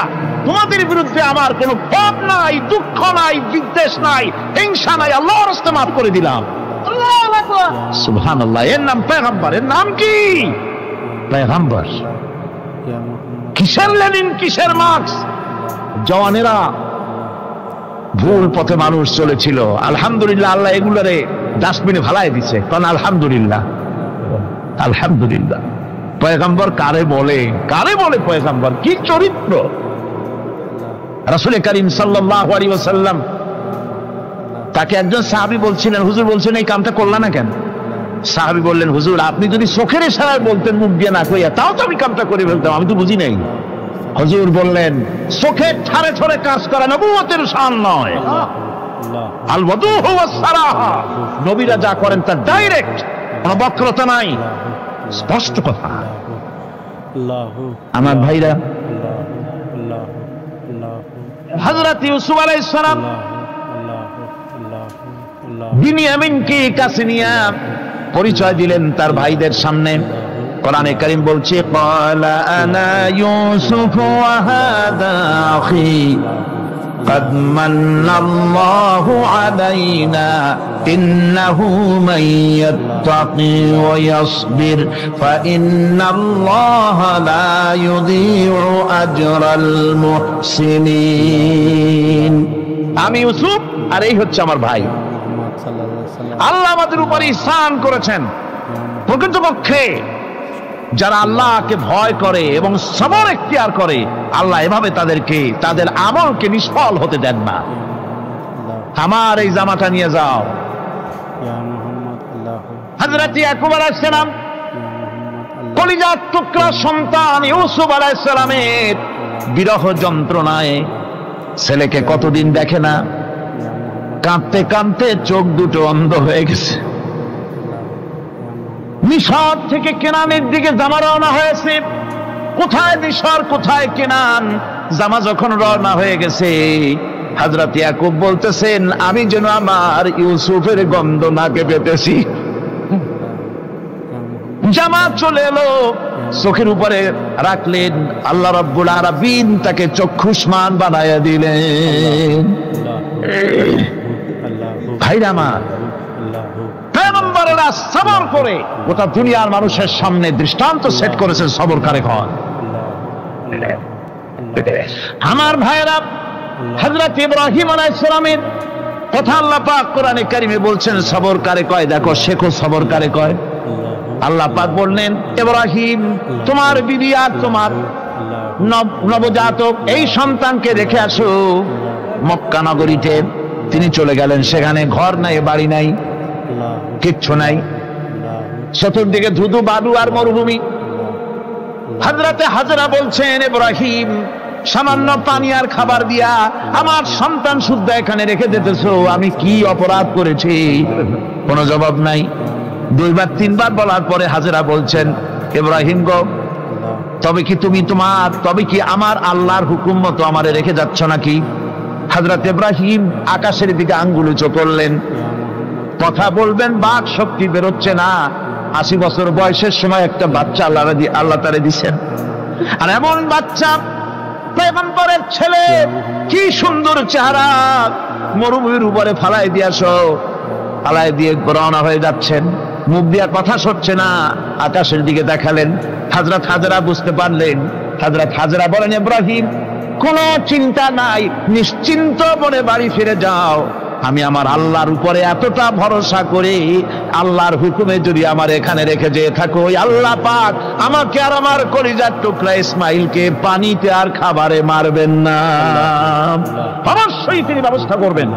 তোমাদের বিরুদ্ধে আমার কোনো ক্ষোভ নাই, দুঃখ নাই, বিদ্বেষ নাই, হিংসা নাই, আল্লাহর রাস্তায় মাফ করে দিলাম। আল্লাহু আকবার, সুবহানাল্লাহ। এর নাম পয়গম্বর। এর নাম কি? পয়গম্বর। কিসের লেনিন, কিসের মার্কস? জওয়ানেরা, ভুল পথে মানুষ চলেছিল, আলহামদুলিল্লাহ আল্লাহ এগুলারে ডাস্টবিনে ফালাই দিছে। কারণ আলহামদুলিল্লাহ, আলহামদুলিল্লাহ। পয়গম্বর কারে বলে? কারে বলে পয়গম্বর? কি চরিত্র! রাসূল করিম সাল্লাল্লাহু আলাইহি ওয়াসাল্লাম, তাকে একজন সাহাবী বলছিলেন, হুজুর বলছেন এই কামটা করলা না কেন? সাহাবী বললেন, হুজুর আপনি যদি চোখের ইশারায় বলতেন, মুখ দিয়ে না কইয়া, তাও তো আমি কামটা করে ফেলতাম, আমি তো বুঝি নাই। হুজুর বললেন, চোখের ঠারে ঠারে কাজ করা নবুয়তের শান নয়। আল ওয়াদুহু ওয়াস সারাহা, নবীরা যা করেন তা ডাইরেক্ট, কোনো বক্রতা নাই, স্পষ্ট কথা। আমার ভাইরা, হযরত ইউসুফ আলাইহিস সালাম বিনিয়ামিনকে কাছে নিয়ে পরিচয় দিলেন তার ভাইদের সামনে। কোরআনে কারীম বলছে, ক্বালা আনা ইউসুফ ওয়া হাদা আখি قد من الله علينا إنه من يتقي ويصبر فإن الله لا يضيع أجر المحسنين। আমি ইউসুফ, আর এই হচ্ছে আমার ভাই। আল্লাহ আমাদের উপর ইহসান করেছেন। প্রকৃতপক্ষে যারা আল্লাহকে ভয় করে এবং সবর এখতিয়ার করে, আল্লাহ এভাবে তাদেরকে, তাদের আমলকে নিষ্ফল হতে দেন না। আমার এই জামাটা নিয়ে যাও। হযরত ইয়াকুব আলাইহিস সালাম, কলিজার টুকরা সন্তান ইউসুফ আলাইহিস সালামের বিরহ যন্ত্রণায় ছেলেকে কতদিন দেখে না, কাঁদতে কাঁদতে চোখ দুটো অন্ধ হয়ে গেছে। মিশর থেকে কেনানের দিকে জামা রওনা হয়েছে। কোথায় মিশর, কোথায় কেনান? জামা যখন রওনা হয়ে গেছে, হযরত ইয়াকুব বলতেছেন আমি যেন আমার ইউসুফের গন্ধ নাকে পেতেছি। জামা চলে এলো, চোখের উপরে রাখলেন, আল্লাহ রাব্বুল আলামিন তাকে চক্ষুষ্মান বানায়া দিলেন। ভাইরা আমার, পয়গম্বরেরা সবর করে গোটা দুনিয়ার মানুষের সামনে দৃষ্টান্ত সেট করেছেন সবর কারে কন। আমার ভাইরা, হযরত ইব্রাহিম আলাইহিস সালামের কথা আল্লাহ পাক কোরআনে কারিমে বলছেন সবর কারে কয়, দেখো শেখো সবর কারে কয়। আল্লাহ পাক বললেন, ইব্রাহিম তোমার বিবি আর তোমার নবজাতক এই সন্তানকে রেখে আসো মক্কা নগরীতে। তিনি চলে গেলেন, সেখানে ঘর নাই, বাড়ি নাই, কিচ্ছু নাই, চতুর্দিকে ধুধু বালু আর মরুভূমি। হযরতে হাজরা বলছেন, ইব্রাহিম সামান্য পানি আর খাবার দিয়া আমার সন্তান শুদ্ধ এখানে রেখে দিতেছো, আমি কি অপরাধ করেছি? কোনো জবাব নাই। দুইবার তিনবার বলার পরে হাজরা বলছেন, ইব্রাহিম গো, তবে কি আমার আল্লাহর হুকুম মতো আমারে রেখে যাচ্ছ নাকি? হযরত ইব্রাহিম আকাশের দিকে আঙ্গুল উঁচু করলেন, কথা বলবেন বাক শক্তি বেরোচ্ছে না। 80 বছর বয়সের সময় একটা বাচ্চা আল্লাহ তারে দিচ্ছেন, আর এমন বাচ্চা পয়গম্বরের ছেলে, কি সুন্দর চেহারা, মরুভূমির উপরে ফালাই দিয়ে রওনা হয়ে যাচ্ছেন, মুখ দিয়া কথা সরছে না, আকাশের দিকে দেখালেন। হযরত হাজরা বুঝতে পারলেন। হযরত হাজরা বলেন, ইব্রাহিম কোনো চিন্তা নাই, নিশ্চিন্ত মনে বাড়ি ফিরে যাও। আমি আমার আল্লাহর উপরে এতটা ভরসা করি, আল্লাহর হুকুমে যদি আমার এখানে রেখে যেয়ে থাকো, আল্লাহ পাক আমাকে আর আমার কলিজার টুকরা ইসমাইলকে পানিতে আর খাবারে মারবেন না, অবশ্যই তিনি ব্যবস্থা করবেন।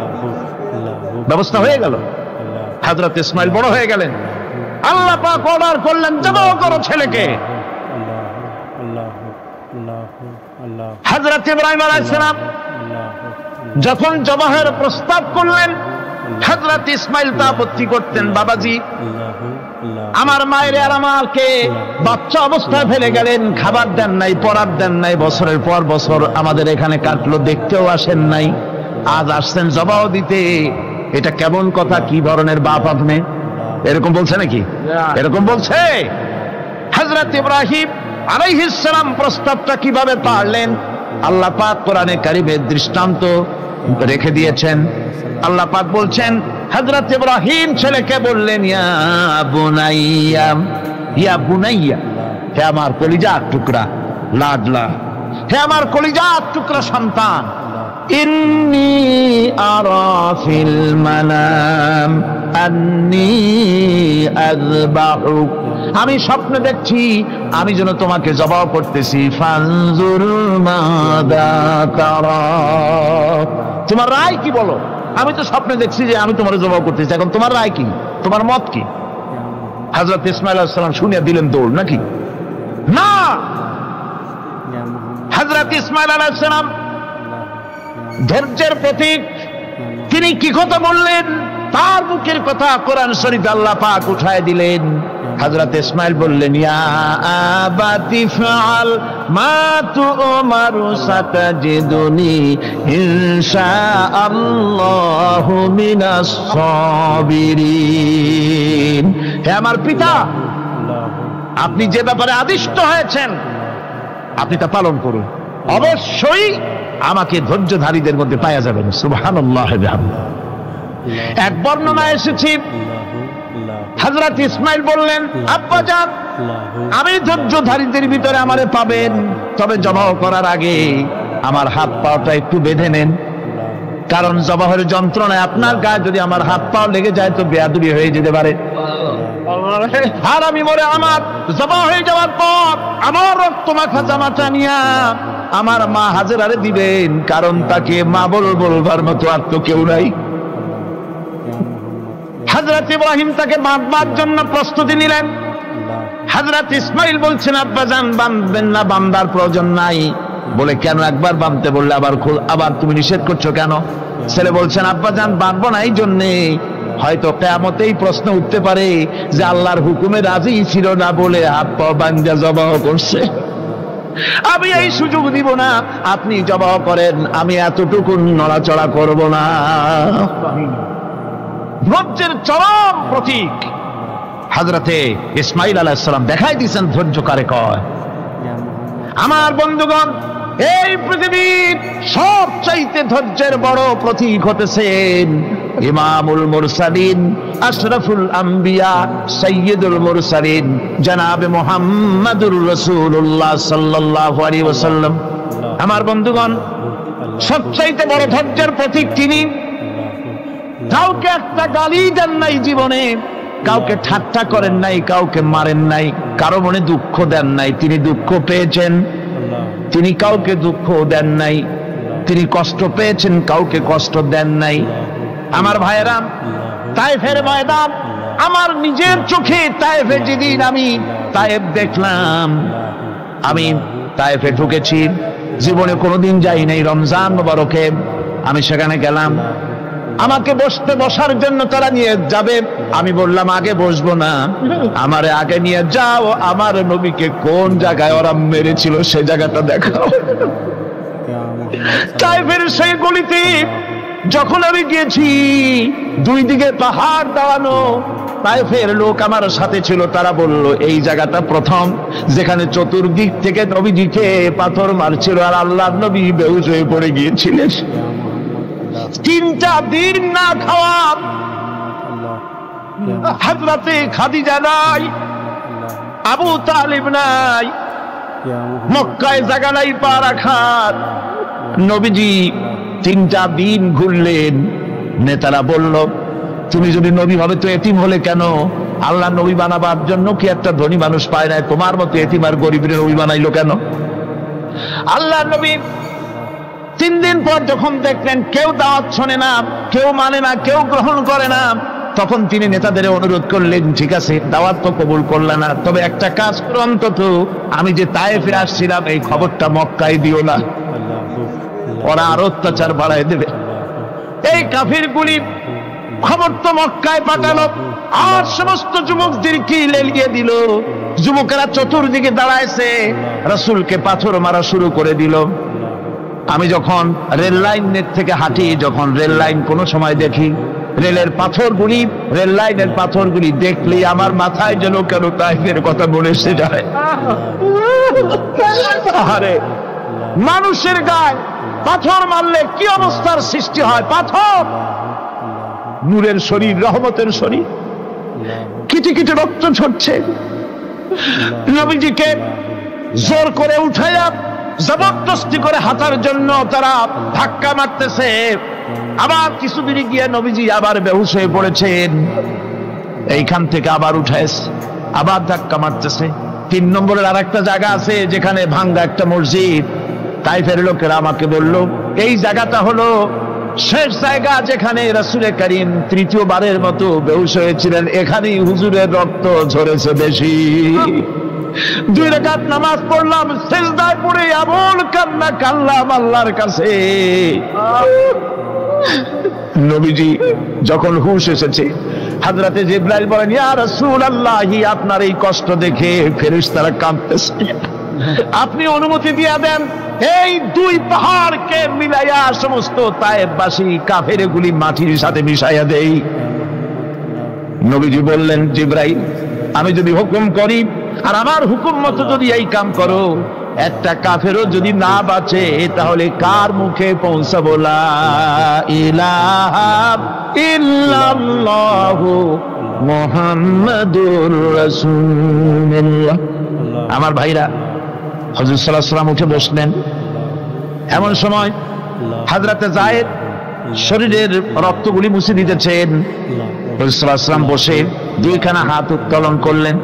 ব্যবস্থা হয়ে গেল। হযরত ইসমাইল বড় হয়ে গেলেন, আল্লাহ পাক অর্ডার করলেন, জবাহ করো ছেলেকে। হযরত ইব্রাহিম আলাইহিস সালাম যখন জবাহের প্রস্তাব করলেন, হযরত ইসমাইল তা আপত্তি করতেন, বাবাজি আমার মায়ের আর আমাকে বাচ্চা অবস্থায় ফেলে গেলেন, খাবার দেন নাই, পরার দেন নাই, বছরের পর বছর আমাদের এখানে কাটলো, দেখতেও আসেন নাই, আজ আসছেন জবাহ দিতে, এটা কেমন কথা? কি ধরনের বাপ আপনি? এরকম বলছে নাকি? এরকম বলছে। হযরত ইব্রাহিম আলাইহিস সালাম প্রস্তাবটা কিভাবে পারলেন? আল্লাহ পাক কোরআনে কারিমে দৃষ্টান্ত রেখে দিয়েছেন। আল্লাহ পাক বলছেন, হযরত ইব্রাহিম ছেলেকে বললেন, ইয়া বুনাইয়া, ইয়া বুনাইয়া, হে আমার কলিজার টুকরা লাডলা, হে আমার কলিজার টুকরা সন্তান, ইন্নী আরা ফিল মানাম আন্নী আযবাহুক, আমি স্বপ্নে দেখছি আমি যেন তোমাকে জবাহ করতেছি, ফানজুর মাযা তারা, তোমার রায় কি বলো? আমি তো স্বপ্নে দেখছি যে আমি তোমার জবাহ করতেছি, এখন তোমার রায় কি, তোমার মত কি? হযরত ইসমাঈল আলাইহিস সালাম শুনিয়া দিলেন দৌড়, নাকি না? হযরত ইসমাঈল আলাইহিস সালাম ধৈর্যের প্রতীক, তিনি কি কথা বললেন? তার মুখের কথা কোরআন শরীফে আল্লাহ পাক উঠায় দিলেন। হযরত ইসমাঈল বললেন, ইয়া আবাতি ফাআল মা তু'মারু সাতাজিদুনি ইনশাআল্লাহু মিনাস সাবিরিন, হে আমার পিতা, আপনি যে ব্যাপারে আদিষ্ট হয়েছেন আপনি তা পালন করুন, অবশ্যই আমাকে ধৈর্যধারীদের মধ্যে পাওয়া যাবেন। সুবহানাল্লাহ। এক বর্ণনা এসেছে, হযরত ইসমাঈল বললেন, আব্বাজান আমি ধৈর্যধারীদের ভিতরে আমারে পাবেন, তবে জবাহ করার আগে আমার হাত পাটা একটু বেঁধে নেন, কারণ জবাহের যন্ত্রণায় আপনার গায়ে যদি আমার হাত পা লেগে যায় তো বেয়াদবি হয়ে যেতে পারে, আর আমি মরে আমার জবাহ হয়ে যাওয়ার পর আমার রক্ত মাখা জামাটা নিয়া আমার মা হাজেরারে দিবেন, কারণ তাকে মা বলবার মতো আর তো কেউ নাই। হযরত ইব্রাহিম তাকে বাঁধবার জন্য প্রস্তুতি নিলেন। হযরত ইসমাঈল বলছেন, আব্বাজান বাঁধবেন না, বাঁধার প্রয়োজন নাই। বলে কেন? একবার বাঁধতে বললে আবার তুমি নিষেধ করছো কেন? ছেলে বলছেন, আব্বাজান বাঁধবো না এই জন্যে, হয়তো কিয়ামতেই প্রশ্ন উঠতে পারে যে আল্লাহর হুকুমে রাজি ছিল না বলে হাত পা বাঁধা জবাহ করছে। আমি এই সুযোগ দিব না, আপনি জবাব করেন, আমি এতটুকু নড়াচড়া করব না। ধৈর্যের চরম প্রতীক হযরতে ইসমাঈল আলাইহিস সালাম দেখাই দিয়েছেন ধৈর্য কারে কয়। আমার বন্ধুগণ, এই পৃথিবীর সবচাইতে ধৈর্যের বড় প্রতীক হতেছেন ইমামুল মুরসালিন, আশরাফুল আম্বিয়া, সাইয়্যিদুল মুরসালিন জনাবে মুহাম্মাদুর রাসূলুল্লাহ সাল্লাল্লাহু আলাইহি ওয়াসাল্লাম। আমার বন্ধুগণ, সবচাইতে বড় ধৈর্যের প্রতীক তিনি। কাউকে একটা গালি দেন নাই জীবনে, কাউকে ঠাট্টা করেন নাই, কাউকে মারেন নাই, কারো মনে দুঃখ দেন নাই। তিনি দুঃখ পেয়েছেন, তিনি কাউকে দুঃখ দেন নাই। তিনি কষ্ট পেয়েছেন, কাউকে কষ্ট দেন নাই। আমার ভাইয়েরা, তায়েফের ময়দান, আমার নিজের চোখে তায়েফে যেদিন আমি তায়েফ দেখলাম, আমি তায়েফে ঢুকেছি, জীবনে কোনোদিন যাই নাই। রমজান মোবারকে আমি সেখানে গেলাম, আমাকে বসার জন্য তারা নিয়ে যাবে। আমি বললাম আগে বসবো না, আমারে আগে নিয়ে যাও, আমার নবীকে কোন জায়গায় ওরা মেরেছিল সে জায়গাটা দেখাও। তায়েফের সেই গলিতে যখন আমি গিয়েছি, দুই দিকে পাহাড় দাঁড়ানো, তায়েফের লোক আমার সাথে ছিল, তারা বলল এই জায়গাটা প্রথম যেখানে চতুর্দিক থেকে নবীজিকে পাথর মারছিল আর আল্লাহর নবী বেহুশ হয়ে পড়ে গিয়েছিলেন। 3টা দিন না খাওয়া, হযরতে খাদিজা নাই, আবু তালিব নাই, মক্কায় জায়গা নাই পা রাখার। নবীজি 3টা দিন ঘুরলেন। নেতারা বলল তুমি যদি নবী হবে তো এতিম হলে কেন? আল্লাহ নবী বানাবার জন্য কি একটা ধনী মানুষ পায় নাই? তোমার মতো এতিম আর গরিবের নবী বানাইলো কেন? আল্লাহ নবী 3 দিন পর যখন দেখলেন কেউ দাওয়াত শোনে না, কেউ মানে না, কেউ গ্রহণ করে না, তখন তিনি নেতাদের অনুরোধ করলেন, ঠিক আছে দাওয়াত তো কবুল করলে না, তবে একটা কাজ করো, অন্তত আমি যে তায়েফে আসছিলাম এই খবরটা মক্কায় দিও না, ওরা আরো অত্যাচার বাড়ায় দেবে। এই কাফিরগুলি খবর তো মক্কায় পাঠালো আর সমস্ত যুবকদেরকে লেলিয়ে দিল। যুবকেরা চতুর্দিকে দাঁড়াইছে, রাসূলকে পাথর মারা শুরু করে দিল। আমি যখন রেল লাইনের থেকে হাঁটি, যখন রেল লাইন কোনো সময় দেখি, রেলের পাথরগুলি, রেল লাইনের পাথরগুলি দেখলে আমার মাথায় যেন কেন তায়েফের কথা মনে এসে যায়। আরে মানুষের গায়ে পাথর মারলে কি অবস্থার সৃষ্টি হয়? পাথর নূরের শরীর, রহমতের শরীর, কিটি কিটি রক্ত ঝরছে। নবীজিকে জোর করে উঠাইয়া জবরদস্তি করে হাঁটার জন্য তারা ধাক্কা মারতেছে। আবার কিছুদিন গিয়ে নবীজি আবার বেহুশ হয়ে পড়েছেন, এইখান থেকে আবার উঠাইছে, আবার ধাক্কা মারতেছে। 3 নম্বরের আর একটা জায়গা আছে যেখানে ভাঙ্গা একটা মসজিদ। তায়েফের লোকেরা আমাকে বলল এই জায়গাটা হলো শেষ জায়গা যেখানে রাসূল করিম 3য়বারের মতো বেহুশ হয়েছিলেন, এখানেই হুজুরের রক্ত ঝরেছে বেশি। 2 রাকাত নামাজ পড়লাম, সিজদায় পড়ে এমন কান্না কাঁদলাম আল্লাহর কাছে। নবীজি যখন হুঁশ এসেছে, হযরতে জিবরাইল বলেন, ইয়া রাসূলুল্লাহ, আপনার এই কষ্ট দেখে ফেরেশতারা কাঁদতেছে, আপনি অনুমতি দিয়ে দেন এই 2 পাহাড়কে মিলাইয়া সমস্ত তায়েফবাসী কাফেরগুলি মাটির সাথে মিশাইয়া দেই। নবীজি বললেন, জিবরাইল, আমি যদি হুকুম করি আর আমার হুকুম মতো যদি এই কাম করো, একটা কাফেরও যদি না বাঁচে তাহলে কার মুখে পৌঁছাবো লা ইলাহা ইল্লাল্লাহু মুহাম্মাদুর রাসূলুল্লাহ। আমার ভাইরা, হযরত সাল্লাল্লাহু আলাইহি ওয়াসাল্লাম উঠে বসলেন। এমন সময় হযরতে যায়েদ শরীরের রক্তগুলি মুছে দিতেছেন। হযরত সাল্লাল্লাহু আলাইহি ওয়াসাল্লাম বসে 2খানা হাত উত্তোলন করলেন।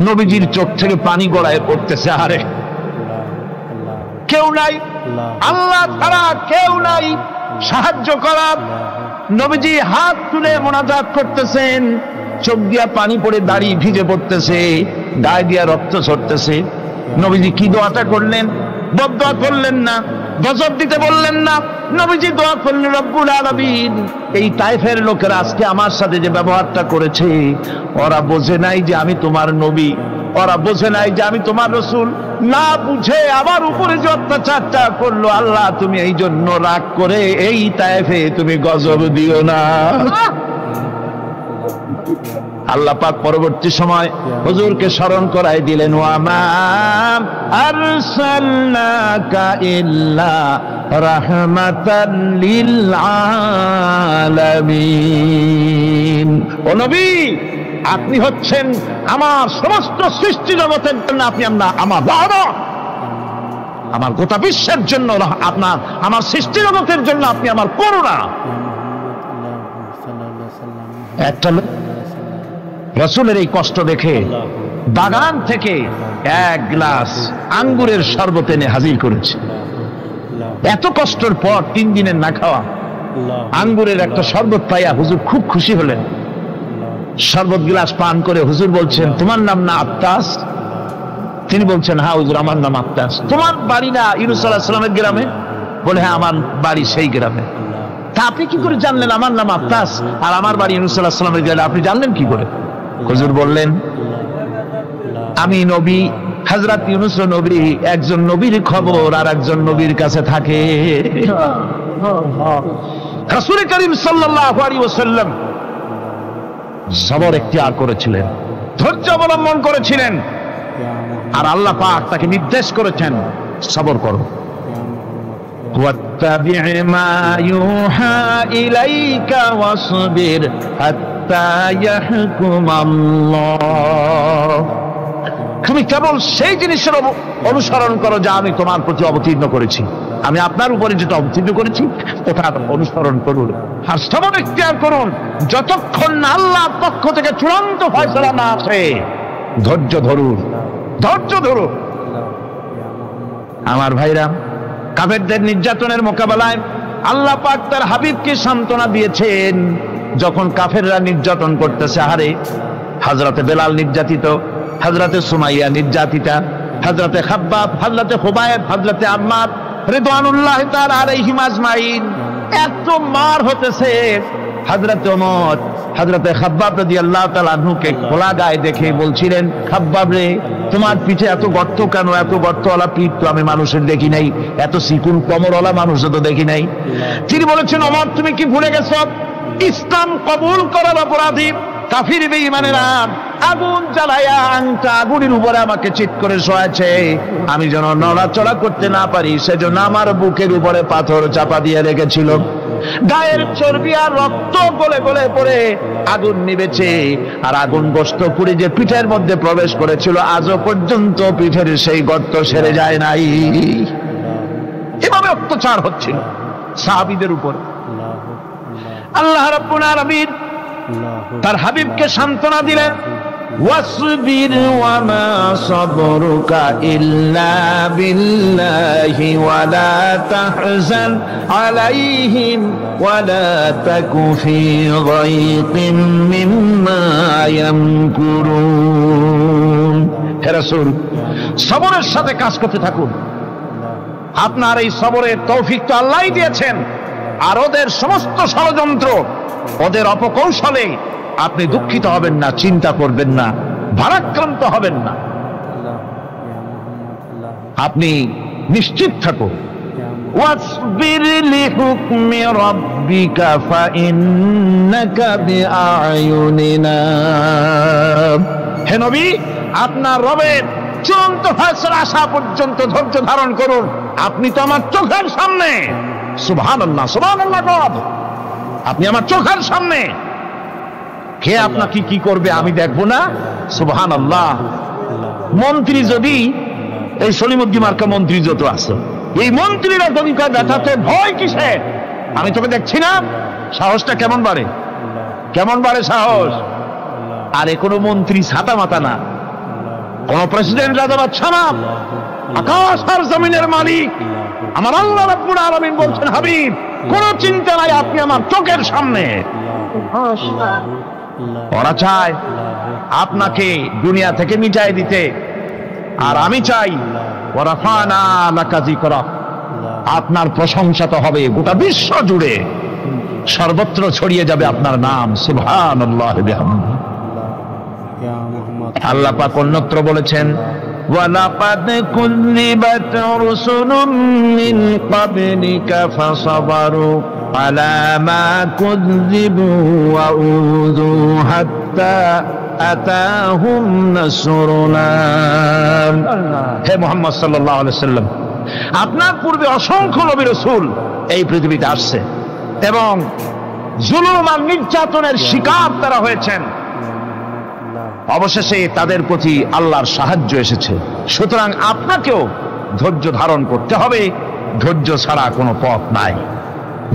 নবীজির চোখ থেকে পানি গড়ায় পড়তেছে। আরে কেউ নাই, আল্লাহ ছাড়া কেউ নাই সাহায্য করার। নবীজি হাত তুলে মোনাজাত করতেছেন, চোখ দিয়া পানি পড়ে দাড়ি ভিজে পড়তেছে, গায়ে দিয়া রক্ত ঝরতেছে। নবীজি কি দোয়াটা করলেন? বদদোয়া করলেন না, গজব দিতে বললেন না। নবীজি দোয়া করলেন, রব্বুল আলামিন, এই তায়েফের লোকেরা আজকে আমার সাথে যে ব্যবহারটা করেছে, ওরা বোঝে নাই যে আমি তোমার নবী, ওরা বোঝে নাই যে আমি তোমার রাসূল, না বুঝে আমার উপরে যে অত্যাচারটা করলো, আল্লাহ তুমি এই জন্য রাগ করে এই তায়েফে তুমি গজব দিও না। আল্লাহ পাক পরবর্তী সময় হুজুরকে স্মরণ করাই দিলেন, ওয়া মা আরসালনাকা ইল্লা রাহমাতাল লিল আলামিন। ও নবী, আপনি হচ্ছেন আমার সমস্ত সৃষ্টি জগতের জন্য, আপনি আমার রহমত, আমার গোটা বিশ্বের জন্য আপনার, আমার সৃষ্টি জগতের জন্য আপনি আমার করুণা। একটা রাসূলের এই কষ্ট দেখে বাগান থেকে এক গ্লাস আঙ্গুরের শরবত এনে হাজির করেছে। এত কষ্টের পর 3 দিনের না খাওয়া আঙ্গুরের একটা শরবত পাইয়া হুজুর খুব খুশি হলেন। শরবত গ্লাস পান করে হুজুর বলছেন, তোমার নাম না আত্তাস? তিনি বলছেন, হ্যাঁ হুজুর আমার নাম আত্তাস। তোমার বাড়ি না ইউনূস আলাইহিস সালামের গ্রামে? বলে, হ্যাঁ আমার বাড়ি সেই গ্রামে। তা আপনি কি করে জানলেন আমার নাম আত্তাস আর আমার বাড়ি ইউনূস আলাইহিস সালামের গ্রামে? আপনি জানলেন কি করে? হুজুর বললেন, আমি নবী, হযরত ইউনূস নবী, একজন নবীর খবর আর একজন নবীর কাছে থাকে। রাসূল করিম সাল্লাল্লাহু আলাইহি ওয়াসাল্লাম সবর ইখতিয়ার করেছিলেন, ধৈর্য অবলম্বন করেছিলেন, আর আল্লাহ পাক তাকে নির্দেশ করেছেন সবর করো। ওয়াত্তাবি' মা ইউহা ইলাইকা ওয়াসবির হাত্তা ইয়াহকুমাল্লাহ। তুমি কেবল সেই জিনিসের অনুসরণ করো যা আমি তোমার প্রতি অবতীর্ণ করেছি। আমি আপনার উপরে যেটা অবতীর্ণ করেছি ওটা অনুসরণ করুন, আর সবর ইখতিয়ার করুন যতক্ষণ না আল্লাহর পক্ষ থেকে চূড়ান্ত ফয়সালা না আসে। ধৈর্য ধরুন, ধৈর্য ধরুন। আমার ভাইরা, কাফেরদের নির্যাতনের মোকাবেলায় আল্লাহ পাক তার হাবিবকে সান্ত্বনা দিয়েছেন। যখন কাফেররা নির্যাতন করতেছে, হারে হযরতে বেলাল নির্যাতিত, হযরতে সুমাইয়া নির্যাতিতা, হযরতে খাব্বাব, হযরতে খুবাইব, হযরতে আম্মার রিদওয়ানুল্লাহি তাআলা আলাইহিম আজমাইন, এত মার হতেছে। হযরতে ওমর হযরতে খাব্বাব রাদিয়াল্লাহু তাআলা আনহুকে খোলা গায়ে দেখে বলছিলেন, খাব্বাব রে, তোমার পিঠে এত গর্ত কেন? এত গর্তওয়ালা পিঠ তো আমি মানুষের দেখি নাই, এত চিকুন কোমরওয়ালা মানুষও তো দেখি নাই। তিনি বলেছেন, ওমর তুমি কি ভুলে গেছো? ইসলাম কবুল করার অপরাধী কাফির বেঈমানেরা আগুন জ্বালায়া আংটা আগুনের উপরে আমাকে চিৎ করে শোয়াছে। আমি যেন নড়াচড়া করতে না পারি সেজন্য আমার বুকের উপরে পাথর চাপা দিয়ে রেখেছিল। গায়ের চর্বি আর রক্ত গলে গলে পড়ে আগুন নিবেছে, আর আগুন গোশত পুড়ে যে পিঠের মধ্যে প্রবেশ করেছিল আজও পর্যন্ত পিঠের সেই গর্ত সেরে যায় নাই। এভাবে অত্যাচার হচ্ছিল সাহাবীদের উপর। আল্লাহ রাব্বুল আলামিন তার হাবিবকে সান্ত্বনা দিলেন, ওয়াসবির ওয়া মা সাবরুকা ইল্লা বিল্লাহি ওয়া লা তাহজান আলাইহিম ওয়া লা তাকু ফি গায়তিন মিম্মা ইয়ামকুরুন। হে রাসূল, সবরের সাথে কাজ করতে থাকুন। আপনার এই সবরের তৌফিক তো আল্লাহই দিয়েছেন, আর ওদের সমস্ত ষড়যন্ত্র, ওদের অপকৌশলে আপনি দুঃখিত হবেন না, চিন্তা করবেন না, ভারাক্রান্ত হবেন না। আপনি নিশ্চিত থাকুন। ওয়াসবির লিহুকমি রাব্বিকা ফাইন্নাকা বিআয়ুনিনা। হে নবী, আপনার রবের চূড়ান্ত ফয়সালা আসা পর্যন্ত ধৈর্য ধারণ করুন। আপনি তো আমার চোখের সামনে। সুবহানাল্লাহ, সুবহানাল্লাহ। আপনি আমার চোখের সামনে। কে আপনাকে কি করবে আমি দেখবো না? সুবহানাল্লাহ। মন্ত্রী যদি, এই সলিমুদ্দিন মার্কা মন্ত্রী যত আছে, এই মন্ত্রীরা যদি কয় ব্যথাতে ভয় কিসে? আমি তোকে দেখছি না? সাহসটা কেমন বাড়ে, কেমন বাড়ে সাহস। আরে কোনো মন্ত্রী ছাতা মাতা না, কোন প্রেসিডেন্ট রাজা বাদশা না, আকাশ আর জমিনের মালিক আমার আল্লাহ রাব্বুল আলামিন বলছেন, হাবিব কোন চিন্তা নাই, আপনি আমার চোখের সামনে। ওরা চায় আপনাকে দুনিয়া থেকে মিটাই দিতে, আর আমি চাই ওয়ারাফানা লাকা যিকরাক, আপনার প্রশংসা তো হবে গোটা বিশ্ব জুড়ে, সর্বত্র ছড়িয়ে যাবে আপনার নাম। সুবহানাল্লাহি বিহামদিহি। আল্লাহ পাক অন্যত্র বলেছেন, ওয়ালাকাদ কুযযিবাত রুসুলুম মিন ক্বাবলিকা ফাসাবারু আলা মা কুযযিবু ওয়া উযু হাত্তা আতাহুম নাসরুনা। হে মুহাম্মদ সাল্লাল্লাহু আলাইহি ওয়াসাল্লাম, আপনার পূর্বে অসংখ্য নবী রাসূল এই পৃথিবীতে আসছে এবং জুলুম আর নির্যাতনের শিকার তারা হয়েছেন। অবশেষে তাদের প্রতি আল্লাহর সাহায্য এসেছে। সুতরাং আপনাকেও ধৈর্য ধারণ করতে হবে, ধৈর্য ছাড়া কোনো পথ নাই।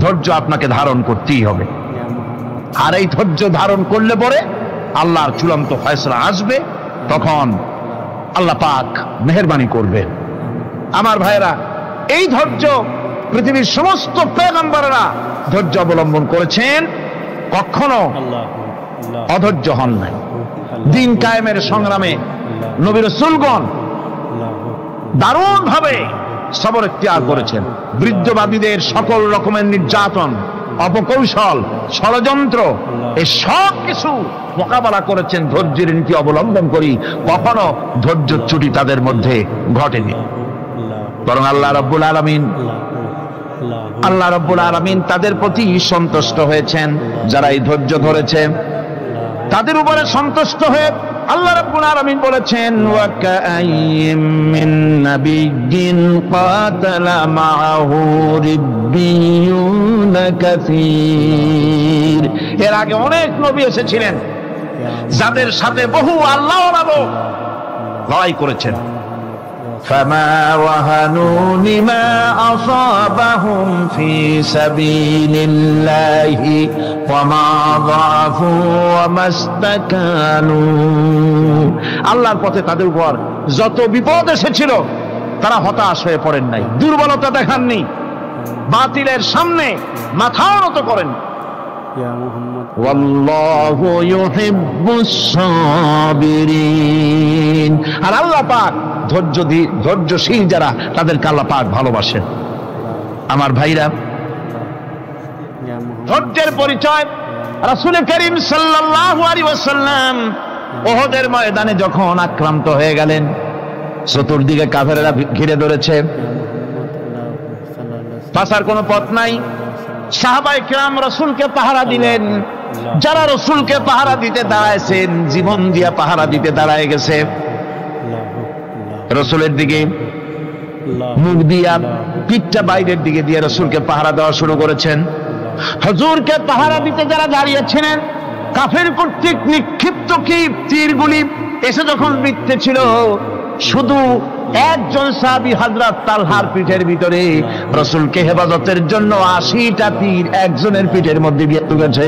ধৈর্য আপনাকে ধারণ করতেই হবে, আর এই ধৈর্য ধারণ করলে পরে আল্লাহর চূড়ান্ত ফয়সালা আসবে, তখন আল্লাহ পাক মেহেরবানি করবেন। আমার ভাইরা, এই ধৈর্য পৃথিবীর সমস্ত পয়গম্বররা ধৈর্য অবলম্বন করেছেন, কখনো অধৈর্য হন নাই। দিন কায়েমের সংগ্রামে নবী রাসূলগণ দারুণ ভাবে সবর ইখতিয়ার করেছেন। বৃদ্ধবাদীদের সকল রকমের নির্যাতন, অপকৌশল, ষড়যন্ত্র, এই সব কিছু মোকাবেলা করেছেন ধৈর্যের নীতি অবলম্বন করি। কখনো ধৈর্যচ্যুতি তাদের মধ্যে ঘটেনি, বরং আল্লাহ রাব্বুল আলামিন তাদের প্রতি সন্তুষ্ট হয়েছেন। যারা এই ধৈর্য ধরেছে তাদের উপরে সন্তুষ্ট হয়ে আল্লাহ রাব্বুল আলামিন বলেছেন, ওয়া কাআইয়্যিম মিন নাবিয়্যিন কাতালা মাআহু রিব্বিয়ুন কাসীর। এর আগে অনেক নবী এসেছিলেন যাদের সাথে বহু আল্লাহওয়ালা লোক লড়াই করেছেন। فما وهنوا لما أصابهم في سبيل الله وما ضعفوا وما استكانوا। আল্লাহর পথে তাদের উপর যত বিপদ এসেছিল তারা হতাশ হয়ে পড়েন নাই, দুর্বলতা দেখাননি, বাতিলের সামনে মাথা নত করেন। ওয়াল্লাহু ইউহিব্বুস সাবিরিন। আর আল্লাহ পাক ধৈর্যশীল যারা, তাদেরকে আল্লাহ পাক ভালোবাসেন। আমার ভাইরা, ধৈর্যের পরিচয় রাসূল করিম সাল্লাল্লাহু আলাইহি ওয়াসাল্লাম উহুদের ময়দানে যখন আক্রান্ত হয়ে গেলেন, চতুর্দিকে কাফেররা ঘিরে ধরেছে, বাঁচার কোনো পথ নাই। সাহাবায়ে কেরাম রাসূলকে পাহারা দিলেন। যারা রাসূলকে পাহারা দিতে দাঁড়াইছেন, জীবন দিয়া পাহারা দিতে দাঁড়ায় গেছে, রাসূলের দিকে মুখ দিয়া, পিঠটা বাইরের দিকে দিয়ে রাসূলকে পাহারা দেওয়া শুরু করেছেন। হুজুরকে পাহারা দিতে যারা দাঁড়িয়েছিলেন, কাফের কর্তৃক নিক্ষিপ্ত কি তীরগুলি এসে যখন বিঁধতেছিল, শুধু একজন সাহাবী হযরত তালহার পিঠের ভিতরে রাসূলকে হেফাজতের জন্য 80টা তীর একজনের পিঠের মধ্যে বিঁধে গেছে।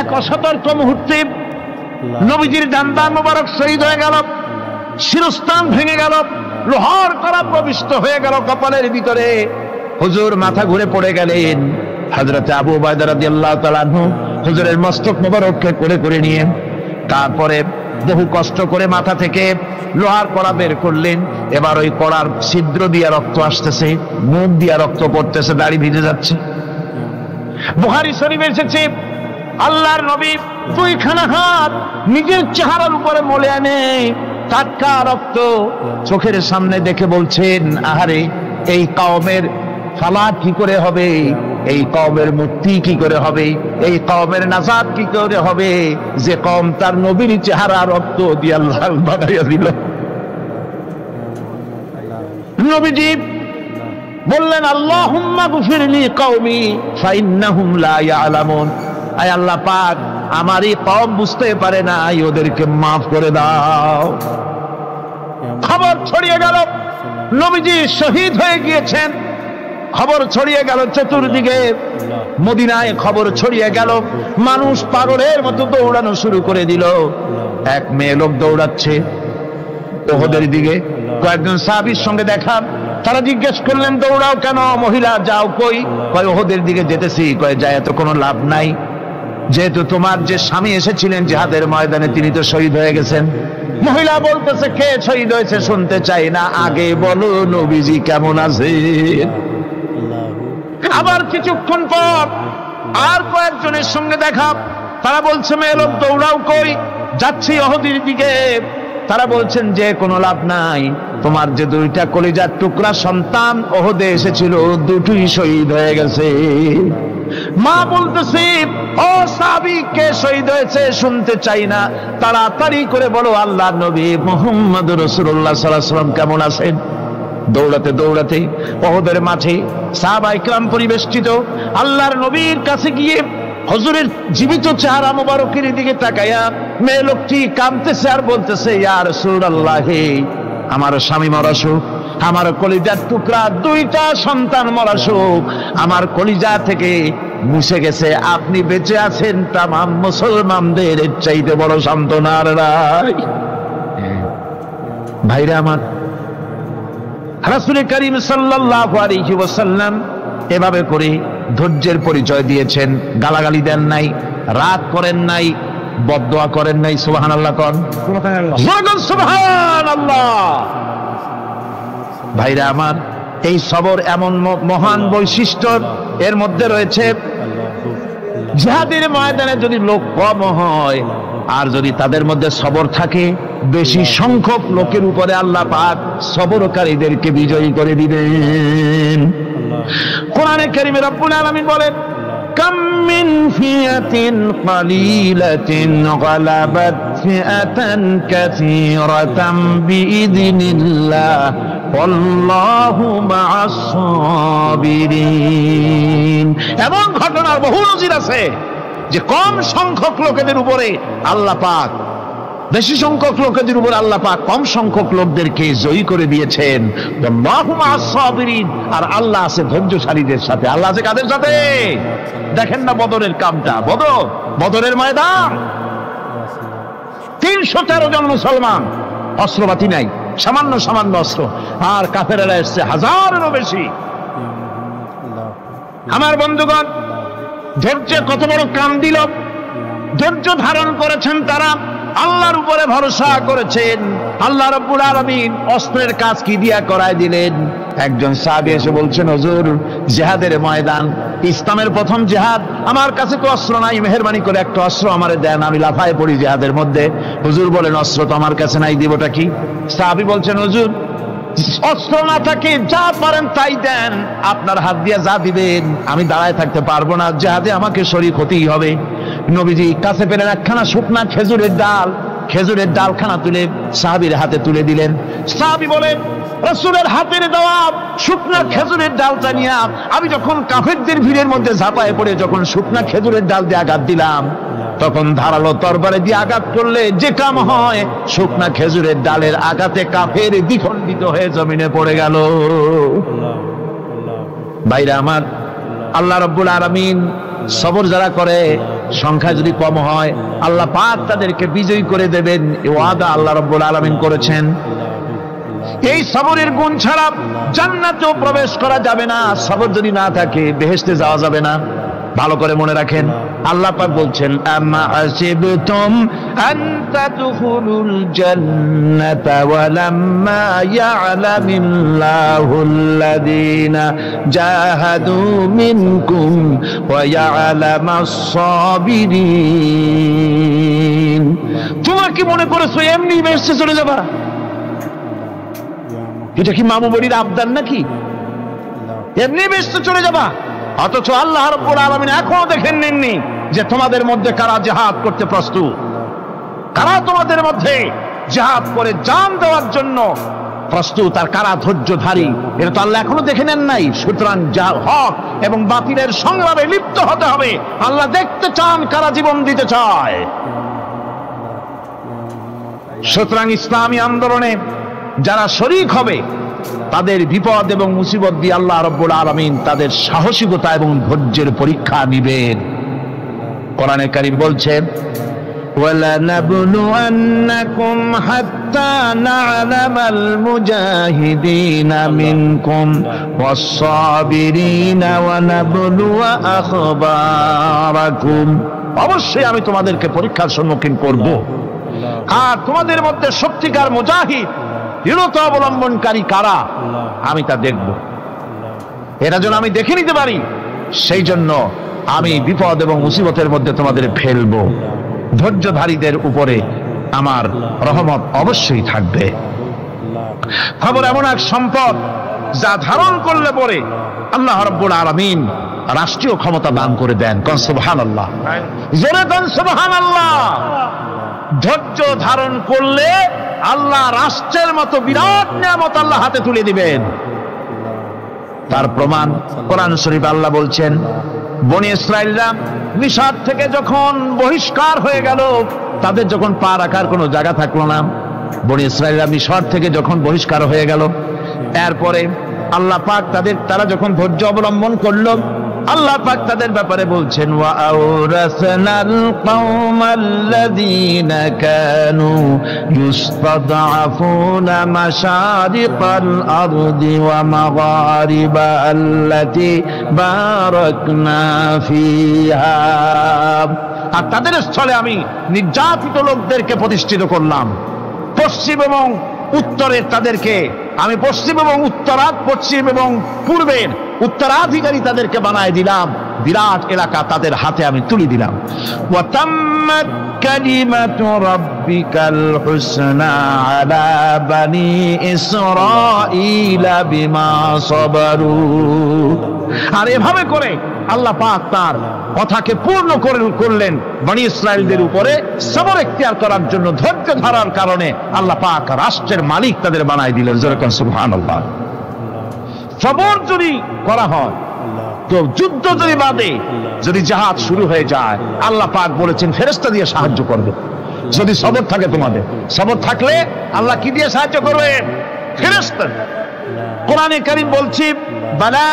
এক অসতর্ক মুহূর্তে নবীজির ডান্ডা মোবারক শহীদ হয়ে গেল, শিরস্থান ভেঙে গেল, লোহার কড়া প্রবিষ্ট হয়ে গেল কপালের ভিতরে। হুজুর মাথা ঘুরে পড়ে গেলেন। হযরত আবু উবাইদা রাদিয়াল্লাহু তাআলা আনহু হুজুরের মস্তক মোবারককে করে নিয়ে তারপরে বহু কষ্ট করে মাথা থেকে লোহার কড়া বের করলেন। এবার ওই কড়ার ছিদ্র দিয়ে রক্ত আসতেছে, মুখ দিয়ে রক্ত পড়তেছে, দাড়ি ভিজে যাচ্ছে। বুখারী শরীফে এসেছে, আল্লাহর নবী দুইখানা হাত নিজের চেহারার উপরে মলে আনে টাটকা রক্ত চোখের সামনে দেখে বলছেন, আহারে, এই কওমের ফালাক কি করে হবে, এই কওমের মুক্তি কি করে হবে, এই কওমের নাজাত কি করে হবে, যে কওম তার নবীর চেহারা রক্ত দিয়ে আল্লাহ বানাইয়া দিল। নবীজি বললেন, আল্লাহুম্মা গফিরলি কওমি ফাইন্নাহুম লা ইয়ালামুন। আয় আল্লাহ পাক, আমার এই কওম বুঝতে পারে না, ওদেরকে মাফ করে দাও। খবর ছড়িয়ে গেল নবীজি শহীদ হয়ে গিয়েছেন। খবর ছড়িয়ে গেল চতুর্দিকে, মদিনায় খবর ছড়িয়ে গেল। মানুষ পাগলের মতো দৌড়ানো শুরু করে দিল। এক মেয়ে লোক দৌড়াচ্ছে উহুদের দিকে, কয়েকজন সাহাবীর সঙ্গে দেখা। তারা জিজ্ঞেস করলেন, দৌড়াও কেন মহিলা, যাও কই? কয় উহুদের দিকে যেতেছি। কয় যায় তো কোনো লাভ নাই, যেহেতু তোমার যে স্বামী এসেছিলেন জিহাদের ময়দানে তিনি তো শহীদ হয়ে গেছেন। মহিলা বলতেছে, কে শহীদ হয়েছে শুনতে চাই না, আগে বলো নবীজি কেমন আছে। আবার কিছুক্ষণ পর আর কয়েকজনের সঙ্গে দেখা। তারা বলছে, মেয়ে লোক দৌড়াও কই? যাচ্ছি উহুদের দিকে। তারা বলছেন যে কোনো লাভ নাই, তোমার যে দুইটা কলিজার টুকরা সন্তান ওহদে এসেছিল দুটোই শহীদ হয়ে গেছে। মা বলতেছে, ও সাহাবী, কে শহীদ হয়েছে শুনতে চাই না, তাড়াতাড়ি করে বলো আল্লাহর নবী মুহাম্মদুর রাসূলুল্লাহ সাল্লাল্লাহু আলাইহি ওয়াসাল্লাম কেমন আছেন। দৌড়াতে দৌড়াতে ওহদের মাঠে সাহাবায়ে কেরাম পরিবেষ্টিত আল্লাহর নবীর কাছে গিয়ে হুজুরের জীবিত চেহারা মোবারকের দিকে তাকায়া মেয়ে লোকটি কাঁদতেছে আর বলতেছে, ইয়া রাসূলুল্লাহ, আমার স্বামী মরা শোক, আমার কলিজার টুকরা দুইটা সন্তান মরা শোক আমার কলিজা থেকে মুছে গেছে, আপনি বেঁচে আছেন, তামাম মুসলমানদের চাইতে বড় সান্ত্বনা আর নাই। ভাইরা আমার, রাসূল করিম সাল্লাল্লাহু আলাইহি ওয়াসাল্লাম এভাবে করে ধৈর্যের পরিচয় দিয়েছেন। গালাগালি দেন নাই, রাগ করেন নাই, বদদোয়া করেন নাই। সুবহানাল্লাহ কোন, সুবহানাল্লাহ। ভাইরা আমার, এই সবর এমন মহান বৈশিষ্ট্য, এর মধ্যে রয়েছে জিহাদের ময়দানে যদি লোক কম হয় আর যদি তাদের মধ্যে সবর থাকে, বেশি সংখ্যক লোকের উপরে আল্লাহ পাক সবরকারীদেরকে বিজয়ী করে দিবেন। কোরআনে কারীমে রব্বুল আলামিন বলেন, কাম মিন ফিয়াতিন কালিলাতিন গালাবাত ফিআতান কাসীরাতাম বিইذনিল্লাহ আল্লাহু মা'আস সাবিরিন। এমন ঘটনার বহু নজির আছে যে কম সংখ্যক লোকেদের উপরে আল্লাহ পাক, বেশি সংখ্যক লোকেদের উপর আল্লাহ পাক কম সংখ্যক লোকদেরকে জয়ী করে দিয়েছেন। আল্লাহু মা'আস সাবিরিন, আর আল্লাহ আছে ধৈর্যশালীদের সাথে। আল্লাহ আছে কাদের সাথে? দেখেন না বদরের কামটা, বদরের ময়দান, 313 জন মুসলমান, অস্ত্রপাতি নাই, সামান্য সামান্য অস্ত্র, আর কাফেরেরা এসছে হাজারেরও বেশি। আমার বন্ধুগণ, ধৈর্য কত বড় কাম দিল, ধৈর্য ধারণ করেছেন তারা, আল্লাহর উপরে ভরসা করেছেন। আল্লাহ রাব্বুল আলামিন অস্ত্রের কাজ কি দিয়া করায় দিলেন। একজন সাহাবী এসে বলছেন, হুজুর, জিহাদের ময়দান, ইসলামের প্রথম জিহাদ, আমার কাছে তো অস্ত্র নাই, মেহেরবানি করে একটা অস্ত্র আমারে দেন, আমি লাফায় পড়ি জিহাদের মধ্যে। হুজুর বলেন, অস্ত্র তো আমার কাছে নাই, দিবটা কি? সাহাবী বলছেন, হুজুর, অস্ত্র না থাকে যা পারেন তাই দেন, আপনার হাত দিয়ে যা দিবেন আমি দাঁড়ায় থাকতে পারবো না, জিহাদে আমাকে শরীক হতেই হবে। নবীজি কাছে পেলেন একখানা শুকনা খেজুরের ডালখানা তুলে সাহাবীর হাতে তুলে দিলেন। সাহাবী বলেন, রাসূলের হাতের দেওয়া শুকনা খেজুরের ডালটা নিয়ে আমি যখন কাফেরদের ভিড়ের মধ্যে ঝাঁপায় পড়ে যখন শুকনা খেজুরের ডাল দিয়ে আঘাত দিলাম, তখন ধারালো তরবারে দিয়ে আঘাত করলে যে কাম হয়, শুকনা খেজুরের ডালের আঘাতে কাফের দ্বিখণ্ডিত হয়ে জমিনে পড়ে গেল। ভাইরা আমার, আল্লাহ রাব্বুল আলামিন সবর যারা করে, সংখ্যা যদি কম হয়, আল্লাহ পাক তাদেরকে বিজয়ী করে দেবেন, এই ওয়াদা আল্লাহ রাব্বুল আলামিন করেছেন। এই সবরের গুণ ছাড়া জান্নাতেও প্রবেশ করা যাবে না, সবর যদি না থাকে বেহেশতে যাওয়া যাবে না। ভালো করে মনে রাখেন, আল্লাহ পাক বলছেন, আম্মা হাসিবতুম আন তাদখুলুল জান্নাতা ওয়া লাম্মা ইয়া'লামিল্লাহুল্লাযীনা জাহাদু মিনকুম ওয়া ইয়া'লামাস সাবিরিন। তোমরা কি মনে করেছো এমনি বেহেশতে চলে যাবা? এটা কি মামু বাড়ির আবদার নাকি? এমনি বেহেশতে চলে যাবা? অথচ আল্লাহ রাব্বুল আলামিন এখনো দেখেন নেননি যে তোমাদের মধ্যে কারা জিহাদ করতে প্রস্তুত, কারা তোমাদের মধ্যে জিহাদ করে জান দেওয়ার জন্য প্রস্তুত, আর কারা ধৈর্যধারী, এটা তো আল্লাহ এখনো দেখে নেন নাই। সুতরাং হক এবং বাতিলের সংগ্রামে লিপ্ত হতে হবে। আল্লাহ দেখতে চান কারা জীবন দিতে চায়। সুতরাং ইসলামী আন্দোলনে যারা শরীক হবে, তাদের বিপদ এবং মুসিবত দিয়ে আল্লাহ রাব্বুল আলামিন তাদের সাহসিকতা এবং ধৈর্যের পরীক্ষা নেবেন। কোরআনে কারীম বলছেন, وَلَنَبْلُوَنَّكُمْ حَتَّى نَعْلَمَ الْمُجَاهِدِينَ مِنكُمْ وَالصَّابِرِينَ وَنَبْلُوَ أَخْبَارَكُمْ। অবশ্যই আমি তোমাদেরকে পরীক্ষার সম্মুখীন করব, আর তোমাদের মধ্যে সত্যিকার মুজাহিদ, দৃঢ়তা অবলম্বনকারী কারা, আমি তা দেখব। এটা যেন আমি দেখে নিতে পারি, সেই জন্য আমি বিপদ এবং মুসিবতের মধ্যে তোমাদের ফেলবো। ধৈর্যধারীদের উপরে আমার রহমত অবশ্যই থাকবে। খবর এমন এক সম্পদ যা ধারণ করলে পরে আল্লাহ রাব্বুল আলামিন রাষ্ট্রীয় ক্ষমতা দান করে দেন। কোন সুবহানাল্লাহ, জোরে কোন সুবহানাল্লাহ। ধৈর্য ধারণ করলে আল্লাহ রাষ্ট্রের মতো বিরাট নিয়ামত আল্লাহ হাতে তুলে দিবেন। তার প্রমাণ কোরআন শরীফ আল্লাহ বলছেন, বনি ইসরাইলরা মিশর থেকে যখন বহিষ্কার হয়ে গেল, তাদের যখন পা রাখার কোনো জায়গা থাকলো না, বনি ইসরাইলরা মিশর থেকে যখন বহিষ্কার হয়ে গেল, এরপরে আল্লাহ পাক তারা যখন ধৈর্য অবলম্বন করলো, আল্লাহ পাক তাদের ব্যাপারে বলছেন, ওয়া আওরাসনাল কওমাল্লাযীনা কানু ইউসতাদআফুনা মাশারিকাল আরদি ওয়া মাগারিবা আল্লাতী বারাকনা ফিহা। আর তাদের স্থলে আমি নির্যাতিত লোকদেরকে প্রতিষ্ঠিত করলাম। পশ্চিম এবং উত্তরের তাদেরকে আমি পশ্চিম এবং পশ্চিম এবং পূর্বের উত্তরাধিকারী তাদেরকে বানায় দিলাম। বিরাট এলাকা তাদের হাতে আমি তুলে দিলাম। ওয়া তাম্মাত কালিমাতু রাব্বিকাল হুসনা আলা বানি ইসরাঈলা বিমা সাবারু। আর এভাবে করে আল্লাহ পাক তার কথাকে পূর্ণ করলেন বনি ইসরাইলদের উপরে সবর এখতিয়ার করার জন্য। ধৈর্য ধরার কারণে আল্লাহ পাক রাষ্ট্রের মালিক তাদের বানায় দিলেন। যেরকম সুবহানাল্লাহ। সবর যদি করা হয় তো যুদ্ধ যদি বাদে যদি জাহাজ শুরু হয়ে যায়, আল্লাহ পাক বলেছেন ফেরেশতা দিয়ে সাহায্য করবে। যদি সবর থাকে, তোমাদের সবর থাকলে আল্লাহ কি দিয়ে সাহায্য করবেন? ফেরেশতা। কোরআনে কারীম বলছি, বালা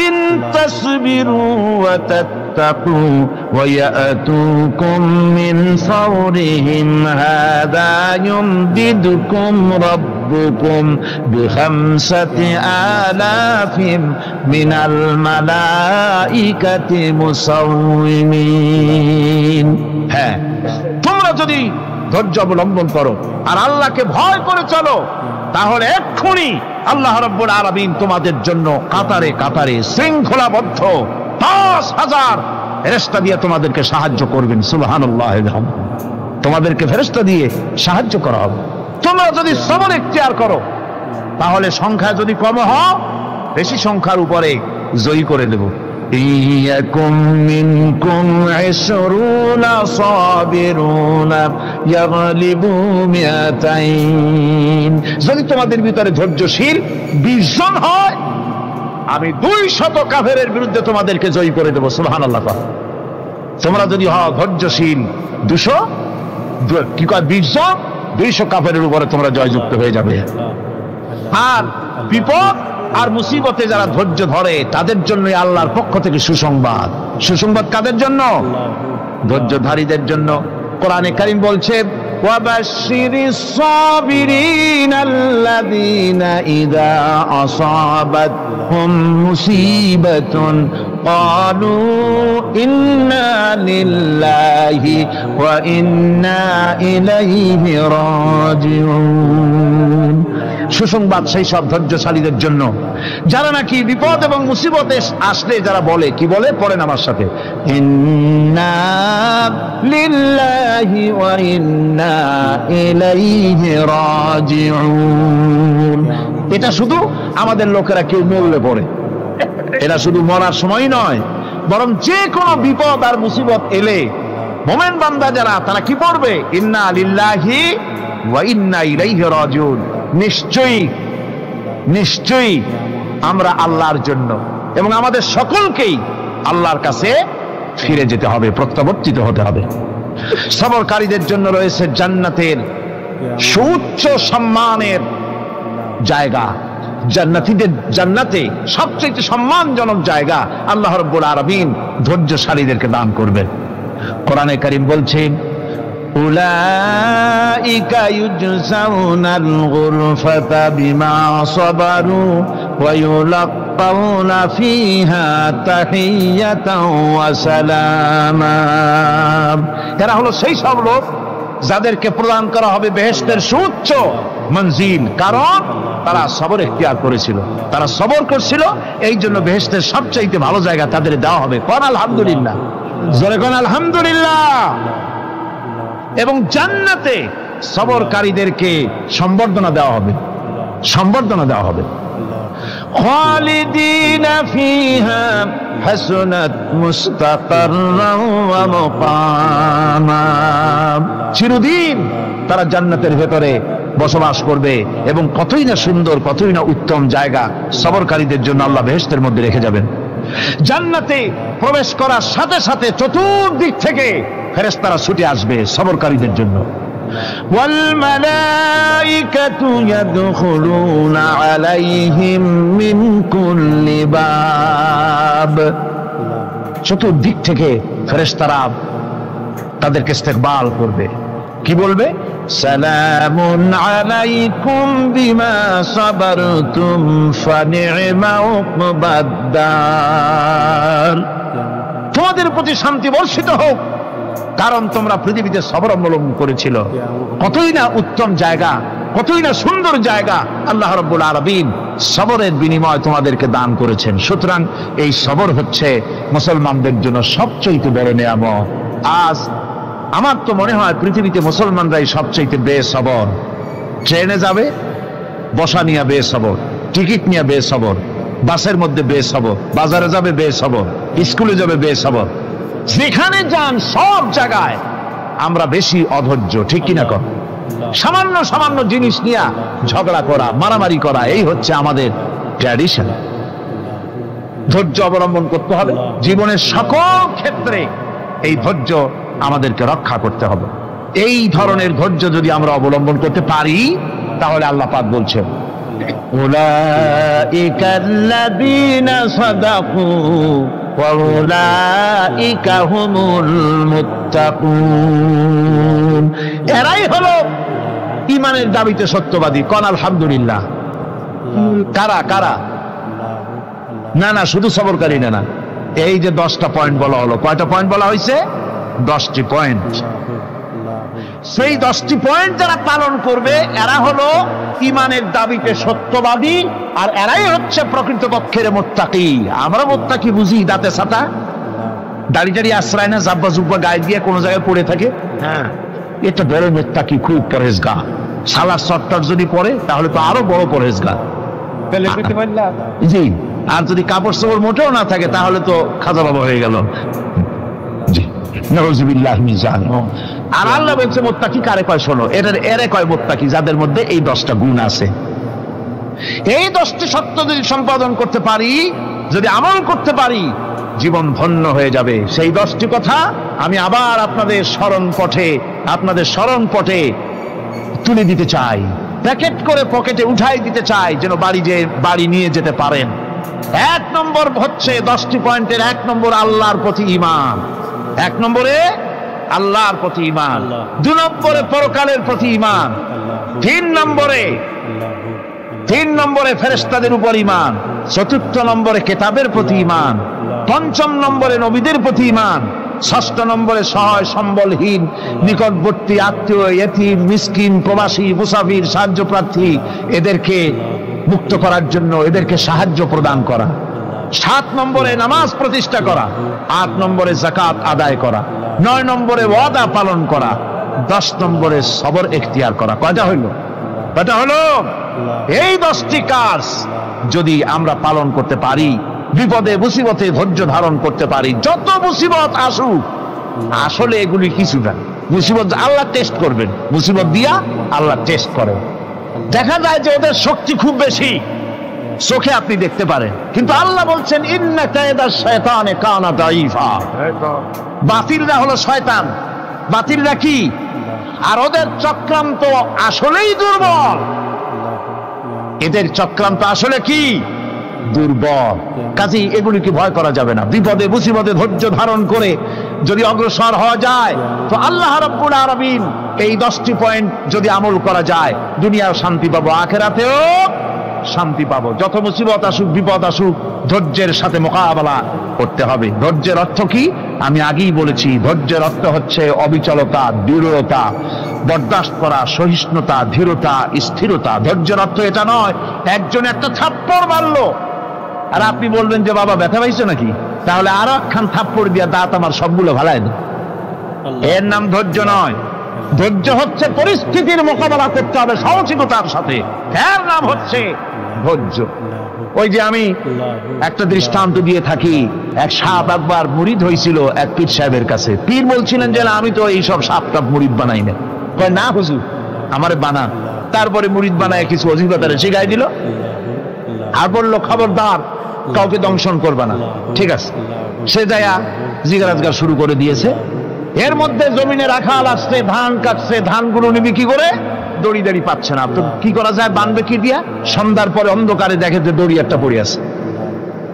ইন তাসবিরু ওয়া তাত্তাকু ওয়া ইয়াতুকুম মিন ফাওরিহিম হাদা ইউমদিদুকুম রাব্বুকুম বিখামসাতি আলাফিন মিনাল মালাইকাতি মুসাউমিন। হ্যাঁ, তোমরা যদি ধৈর্য অবলম্বন করো আর আল্লাহকে ভয় করে চলো, তাহলে এক্ষুনি আল্লাহ রাব্বুল আলামিন তোমাদের জন্য কাতারে কাতারে শৃঙ্খলাবদ্ধ 10,000 ফেরেশতা দিয়ে তোমাদেরকে সাহায্য করবেন। সুবহানাল্লাহ। তোমাদেরকে ফেরেশতা দিয়ে সাহায্য করা হবে। তোমরা যদি সবর এখতিয়ার করো, তাহলে সংখ্যা যদি কম হয়, বেশি সংখ্যার উপরে জয়ী করে দেব। ইয়াকুম মিনকুম 20 সাবিরুনা ইয়াগলিবু মিয়াতাইন। যদি তোমাদের ভিতরে ধৈর্যশীল 20 জন হয়, আমি 200 কাফেরের বিরুদ্ধে তোমাদেরকে জয়ী করে দেব। সুবহানাল্লাহ। তোমরা যদি হও ধৈর্যশীল 200 কি কয় 20 জন, 200 কাফেরের উপরে তোমরা জয়যুক্ত হয়ে যাবে। আর বিপদ আর মুসিবতে যারা ধৈর্য ধরে তাদের জন্য আল্লাহর পক্ষ থেকে সুসংবাদ। সুসংবাদ কাদের জন্য? ধৈর্যধারীদের জন্য। কোরআনে কারীম বলছে, ওয়াবাশশিরিস সাবিরিনাল্লাযীনা ইযা আসাবাতহুম মুসিবাতুন ক্বালু ইন্না লিল্লাহি ওয়া ইন্না ইলাইহি রাজিউন। সুসংবাদ সেই সব ধৈর্যশালীদের জন্য যারা নাকি বিপদ এবং মুসিবতে আসলে যারা বলে, কি বলে? পড়েন আমার সাথে, ইন্না লিল্লাহি ওয়া ইন্না ইলাইহি রাজিউন। এটা শুধু আমাদের লোকেরা কেউ মরলে পড়ে, এটা শুধু মরার সময় নয়, বরং যে কোনো বিপদ আর মুসিবত এলে মোমেন বান্দা যারা, তারা কি পড়বে? ইন্না লিল্লাহি ওয়া ইন্না ইলাইহি রাজিউন। নিশ্চয়ই নিশ্চয়ই আমরা আল্লাহর জন্য এবং আমাদের সকলকেই আল্লাহর কাছে ফিরে যেতে হবে, প্রত্যাবর্তিত হতে হবে। সবরকারীদের জন্য রয়েছে জান্নাতের সুউচ্চ সম্মানের জায়গা। জান্নাতে সবচেয়ে সম্মানজনক জায়গা আল্লাহ রাব্বুল আলামিন ধৈর্যশালীদেরকে দান করবেন। কোরআনে কারীম বলছেন, উলাইকা ইউজজাউনাল গুরফাতা বিমা সাবারু ওয়া ইউলাক্কাউনা ফিহা তাহিয়াতাও ওয়া সালামা। এরা হলো সেই সব লোক যাদেরকে প্রদান করা হবে বেহেশতের সুউচ্চ মঞ্জিল, কারণ তারা সবর এখতিয়ার করেছিল, তারা সবর করছিল, এই জন্য বেহেশতের সবচাইতে ভালো জায়গা তাদের দেওয়া হবে। কোন আলহামদুলিল্লাহ, জোরে কোন আলহামদুলিল্লাহ। এবং জান্নাতে সবরকারীদেরকে সম্বর্ধনা দেওয়া হবে, সম্বর্ধনা দেওয়া হবে। খালিদিনা ফিহা হাসনাত মুস্তাকাররান ওয়া মুকামা, চিরদিন তারা জান্নাতের ভেতরে বসবাস করবে এবং কতই না সুন্দর, কতই না উত্তম জায়গা সবরকারীদের জন্য আল্লাহ বেহেশতের মধ্যে রেখে যাবেন। জান্নাতে প্রবেশ করার সাথে সাথে চতুর্দিক থেকে ফেরেশতারা ছুটে আসবে সবরকারীদের জন্য। ওয়াল মালাইকাতু ইয়াদখুলুনা আলাইহিম মিন কুল্লি বাব, চতুর্দিক থেকে ফেরেশতারা তাদেরকে ইস্তেকবাল করবে। কি বলবে? সালামুন আলাইকুম বিমা সাবারতুম ফানি'মা উকবাদ-দার, তোমাদের প্রতি শান্তি বর্ষিত হোক, কারণ তোমরা পৃথিবীতে সবর অবলম্বন করেছিল। কতই না উত্তম জায়গা, কতই না সুন্দর জায়গা আল্লাহ রাব্বুল আলামিন সবরের বিনিময় তোমাদেরকে দান করেছেন। সুতরাং এই সবর হচ্ছে মুসলমানদের জন্য সবচেয়ে বড় নিয়ামত। আজ আমার তো মনে হয় পৃথিবীতে মুসলমানরাই সবচেয়ে বেসবর। ট্রেনে যাবে, বসা নিয়ে বেসবর, টিকিট নিয়ে বেসবর, বাসের মধ্যে বেসবর, বাজারে যাবে বেসবর, স্কুলে যাবে বেসবর, যেখানে যান সব জায়গায় আমরা বেশি অধৈর্য, ঠিক কিনা কর? সামান্য সামান্য জিনিস নিয়ে ঝগড়া করা, মারামারি করা, এই হচ্ছে আমাদের ট্র্যাডিশন। ধৈর্য অবলম্বন করতে হবে জীবনের সকল ক্ষেত্রে, এই ধৈর্য আমাদেরকে রক্ষা করতে হবে। এই ধরনের ধৈর্য যদি আমরা অবলম্বন করতে পারি তাহলে আল্লাহ পাক বলছেন উলাইকাল্লাযীনা সাদাকু ওয়া উলাইকা হুমুল মুত্তাকুন, এরাই হলো ঈমানের দাবিতে সত্যবাদী। কোন আলহামদুলিল্লাহ। কারা কারা? না না, শুধু সবরকারী না, এই যে 10টা পয়েন্ট বলা হলো, কয়টা পয়েন্ট বলা হয়েছে? 10টি পয়েন্ট। সেই 10টি পয়েন্ট যারা পালন করবে এরা হলো ঈমানের দাবিতে সত্যবাদী, আর এরাই হচ্ছে প্রকৃতপক্ষের মুত্তাকি। আমরা মুত্তাকি বুঝি দাঁতে ছাতা, দাড়ি টাড়ি আশ্রয় না, জাব্বা জুব্বা গায়ে দিয়ে কোনো জায়গায় পড়ে থাকে, হ্যাঁ এটা বড় মুত্তাকি, খুব পরহেজগার। সালার শর্টটার যদি পড়ে তাহলে তো আরো বড় পরহেজগার। জি, আর যদি কাপড় চোপড় মোটেও না থাকে তাহলে তো খাজা বাবা হয়ে গেল। আর আল্লাহ বলছে মুত্তাকি কারে কয়? শোনো, এরে কয় মুত্তাকি যাদের মধ্যে এই 10টা গুণ আছে। এই 10টি সত্য যদি সম্পাদন করতে পারি, যদি আমল করতে পারি, জীবন ধন্য হয়ে যাবে। সেই 10টি কথা আমি আবার আপনাদের স্মরণ পটে তুলে দিতে চাই, প্যাকেট করে পকেটে উঠাই দিতে চাই, যেন বাড়ি নিয়ে যেতে পারেন। 1 নম্বর হচ্ছে 10টি পয়েন্টের 1 নম্বর আল্লাহর প্রতি ঈমান। 1 নম্বরে আল্লাহর প্রতি ঈমান, 2 নম্বরে পরকালের প্রতি ঈমান, 3 নম্বরে ফেরেশতাদের উপর ঈমান, 4র্থ নম্বরে কিতাবের প্রতি ঈমান, 5ম নম্বরে নবীদের প্রতি ঈমান, 6ষ্ঠ নম্বরে সহায় সম্বলহীন নিকটবর্তী আত্মীয়, ইয়েতিম, মিসকিন, প্রবাসী, মুসাফির, সাহায্য প্রার্থী, এদেরকে মুক্ত করার জন্য এদেরকে সাহায্য প্রদান করা, 7 নম্বরে নামাজ প্রতিষ্ঠা করা, 8 নম্বরে যাকাত আদায় করা, 9 নম্বরে ওয়াদা পালন করা, 10 নম্বরে সবর এখতিয়ার করা। কয়টা হইল? কয়টা হলো? এই 10টি কাজ যদি আমরা পালন করতে পারি, বিপদে মুসিবতে ধৈর্য ধারণ করতে পারি, যত মুসিবত আসুক, আসলে এগুলি কিছু না। মুসিবত আল্লাহ টেস্ট করবেন, মুসিবত দিয়া আল্লাহ টেস্ট করেন। দেখা যায় যে ওদের শক্তি খুব বেশি, চোখে আপনি দেখতে পারেন, কিন্তু আল্লাহ বলছেন ইন্না কায়দাশ শায়তানে কানা দাঈফা। বাতিলরা হলো শয়তান, বাতিলরা কি? আর ওদের চক্রান্ত আসলেই দুর্বল। এদের চক্রান্ত আসলে কি? দুর্বল। কাজেই এগুলিকে ভয় করা যাবে না। বিপদে মুসিবতে ধৈর্য ধারণ করে যদি অগ্রসর হওয়া যায় তো আল্লাহ রাব্বুল আলামিন এই 10টি পয়েন্ট যদি আমল করা যায়, দুনিয়াও শান্তি পাবো, আখিরাতেও শান্তি পাবো। যত মুসিবত আসুক, বিপদ আসুক, ধৈর্যের সাথে মোকাবেলা করতে হবে। ধৈর্যের অর্থ কি? আমি আগেই বলেছি, ধৈর্যের অর্থ হচ্ছে অবিচলতা, দৃঢ়তা, বরদাস্ত করা, সহিষ্ণুতা, ধীরতা, স্থিরতা। ধৈর্যের অর্থ এটা নয় একজন একটা থাপ্পড় মারলো আর আপনি বলবেন যে বাবা ব্যথা পাইছো নাকি, তাহলে আরো একখান থাপ্পড় দিয়া দাঁত আমার সবগুলো ভালাই দেন। এর নাম ধৈর্য নয়। ধৈর্য হচ্ছে পরিস্থিতির মোকাবেলা করতে হবে সাহসিকতার সাথে, এর নাম হচ্ছে ধৈর্য। ওই যে আমি একটা দৃষ্টান্ত দিয়ে থাকি, এক সাপ একবার মুরিদ হয়েছিল এক পীর সাহেবের কাছে। পীর বলছিলেন যে আমি তো এইসব সাপ টাপ মুরিদ বানাই না। কয় না হুজুর আমারে বানান। তারপরে মুরিদ বানায় কিছু অজিফাতারে শিখাই দিল, আর বললো খবরদার কাউকে দংশন করবা না। ঠিক আছে, সে যায়া জিজ্ঞাসা শুরু করে দিয়েছে। এর মধ্যে জমিনে রাখাল আসছে, ধান কাটছে, ধানগুলো নিবি কি করে, দড়ি দাড়ি পাচ্ছে না, তো কি করা যায়, বানবে কি দিয়া? সন্ধ্যার পরে অন্ধকারে দেখে যে দড়ি একটা পড়ে আছে।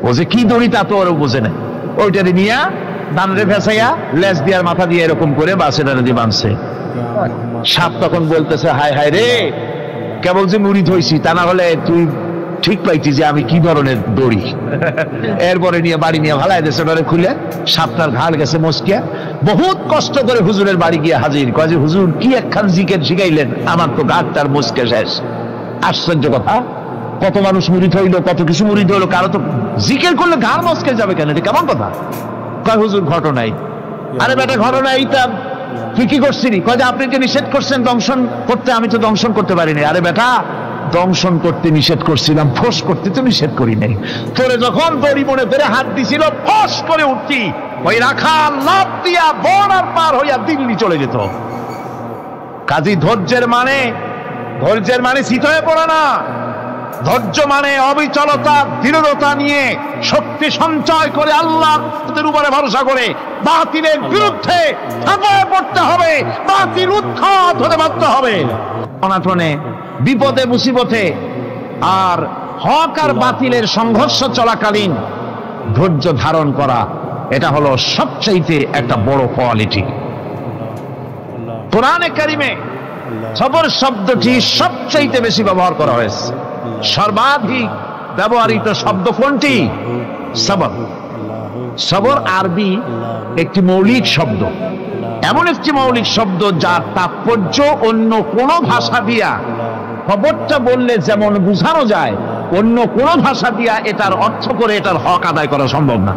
ও যে কি দড়ি তা তো ওরা বোঝে না, ওইটারে নিয়া ধানরে ভেসাইয়া লেজ দিয়ার মাথা দিয়ে এরকম করে বাসেটারে দিয়ে বাঁধছে। সাপ তখন বলতেছে হায় হায় রে, কেবল যে মুরিদ হইছি, তা না হলে তুই ঠিক পাইছি যে আমি কি ধরনের দড়ি। এরপরে নিয়ে বাড়ি নিয়ে ভালাই দেশে খুলে সাপটার ঘাড় গেছে মস্কিয়া। বহুত কষ্ট করে হুজুরের বাড়ি গিয়ে হাজির, কয় যে হুজুর কি একখান জিকের শিখাইলেন, আমার তো ঘাড়টার মস্কে শেষ। আশ্চর্য কথা, কত মানুষ মুরিদ হইলো, কত কিছু মুরিদ হইলো, কারো তো জিকের করলে ঘাড় মস্কে যাবে কেন, এটা কেমন কথা? কয় হুজুর ঘটনাই। আরে বেটা ঘটনা এইটা তুই কি করছিলি? কয় যে আপনি যে নিষেধ করছেন দংশন করতে, আমি তো দংশন করতে পারিনি। আরে বেটা দংশন করতে নিষেধ করছিলাম, ফোঁস করতে তো নিষেধ করি নাই। তোরে যখন দড়ি মনে করে হাত দিছিল, ফোঁস করে উঠতি, ওই রাখা লাভ দিয়া বন আর পার হইয়া দিল্লি চলে যেত। কাজী ধৈর্যের মানে শীত হয়ে পড়ে না। ধৈর্য মানে অবিচলতা, দৃঢ়তা নিয়ে শক্তি সঞ্চয় করে আল্লাহর উপরে ভরসা করে বাতিলের বিরুদ্ধে ঝাঁপিয়ে পড়তে হবে, বাতিল উৎখাত হতে বাধ্য হবে। অনাটনে, বিপদে, মুসিবতে আর হক আর বাতিলের সংঘর্ষ চলাকালীন ধৈর্য ধারণ করা, এটা হলো সবচাইতে একটা বড় কোয়ালিটি। কোরআনে কারিমে সবর শব্দটি সবচাইতে বেশি ব্যবহার করা হয়েছে। সর্বাধিক ব্যবহৃত শব্দ কোনটি? সবর। সবর আরবি একটি মৌলিক শব্দ, এমন একটি মৌলিক শব্দ যার তাৎপর্য অন্য কোন ভাষা দিয়া খবরটা বললে যেমন বোঝানো যায়, অন্য কোন ভাষা দিয়া এটার অর্থ করে এটার হক আদায় করা সম্ভব না।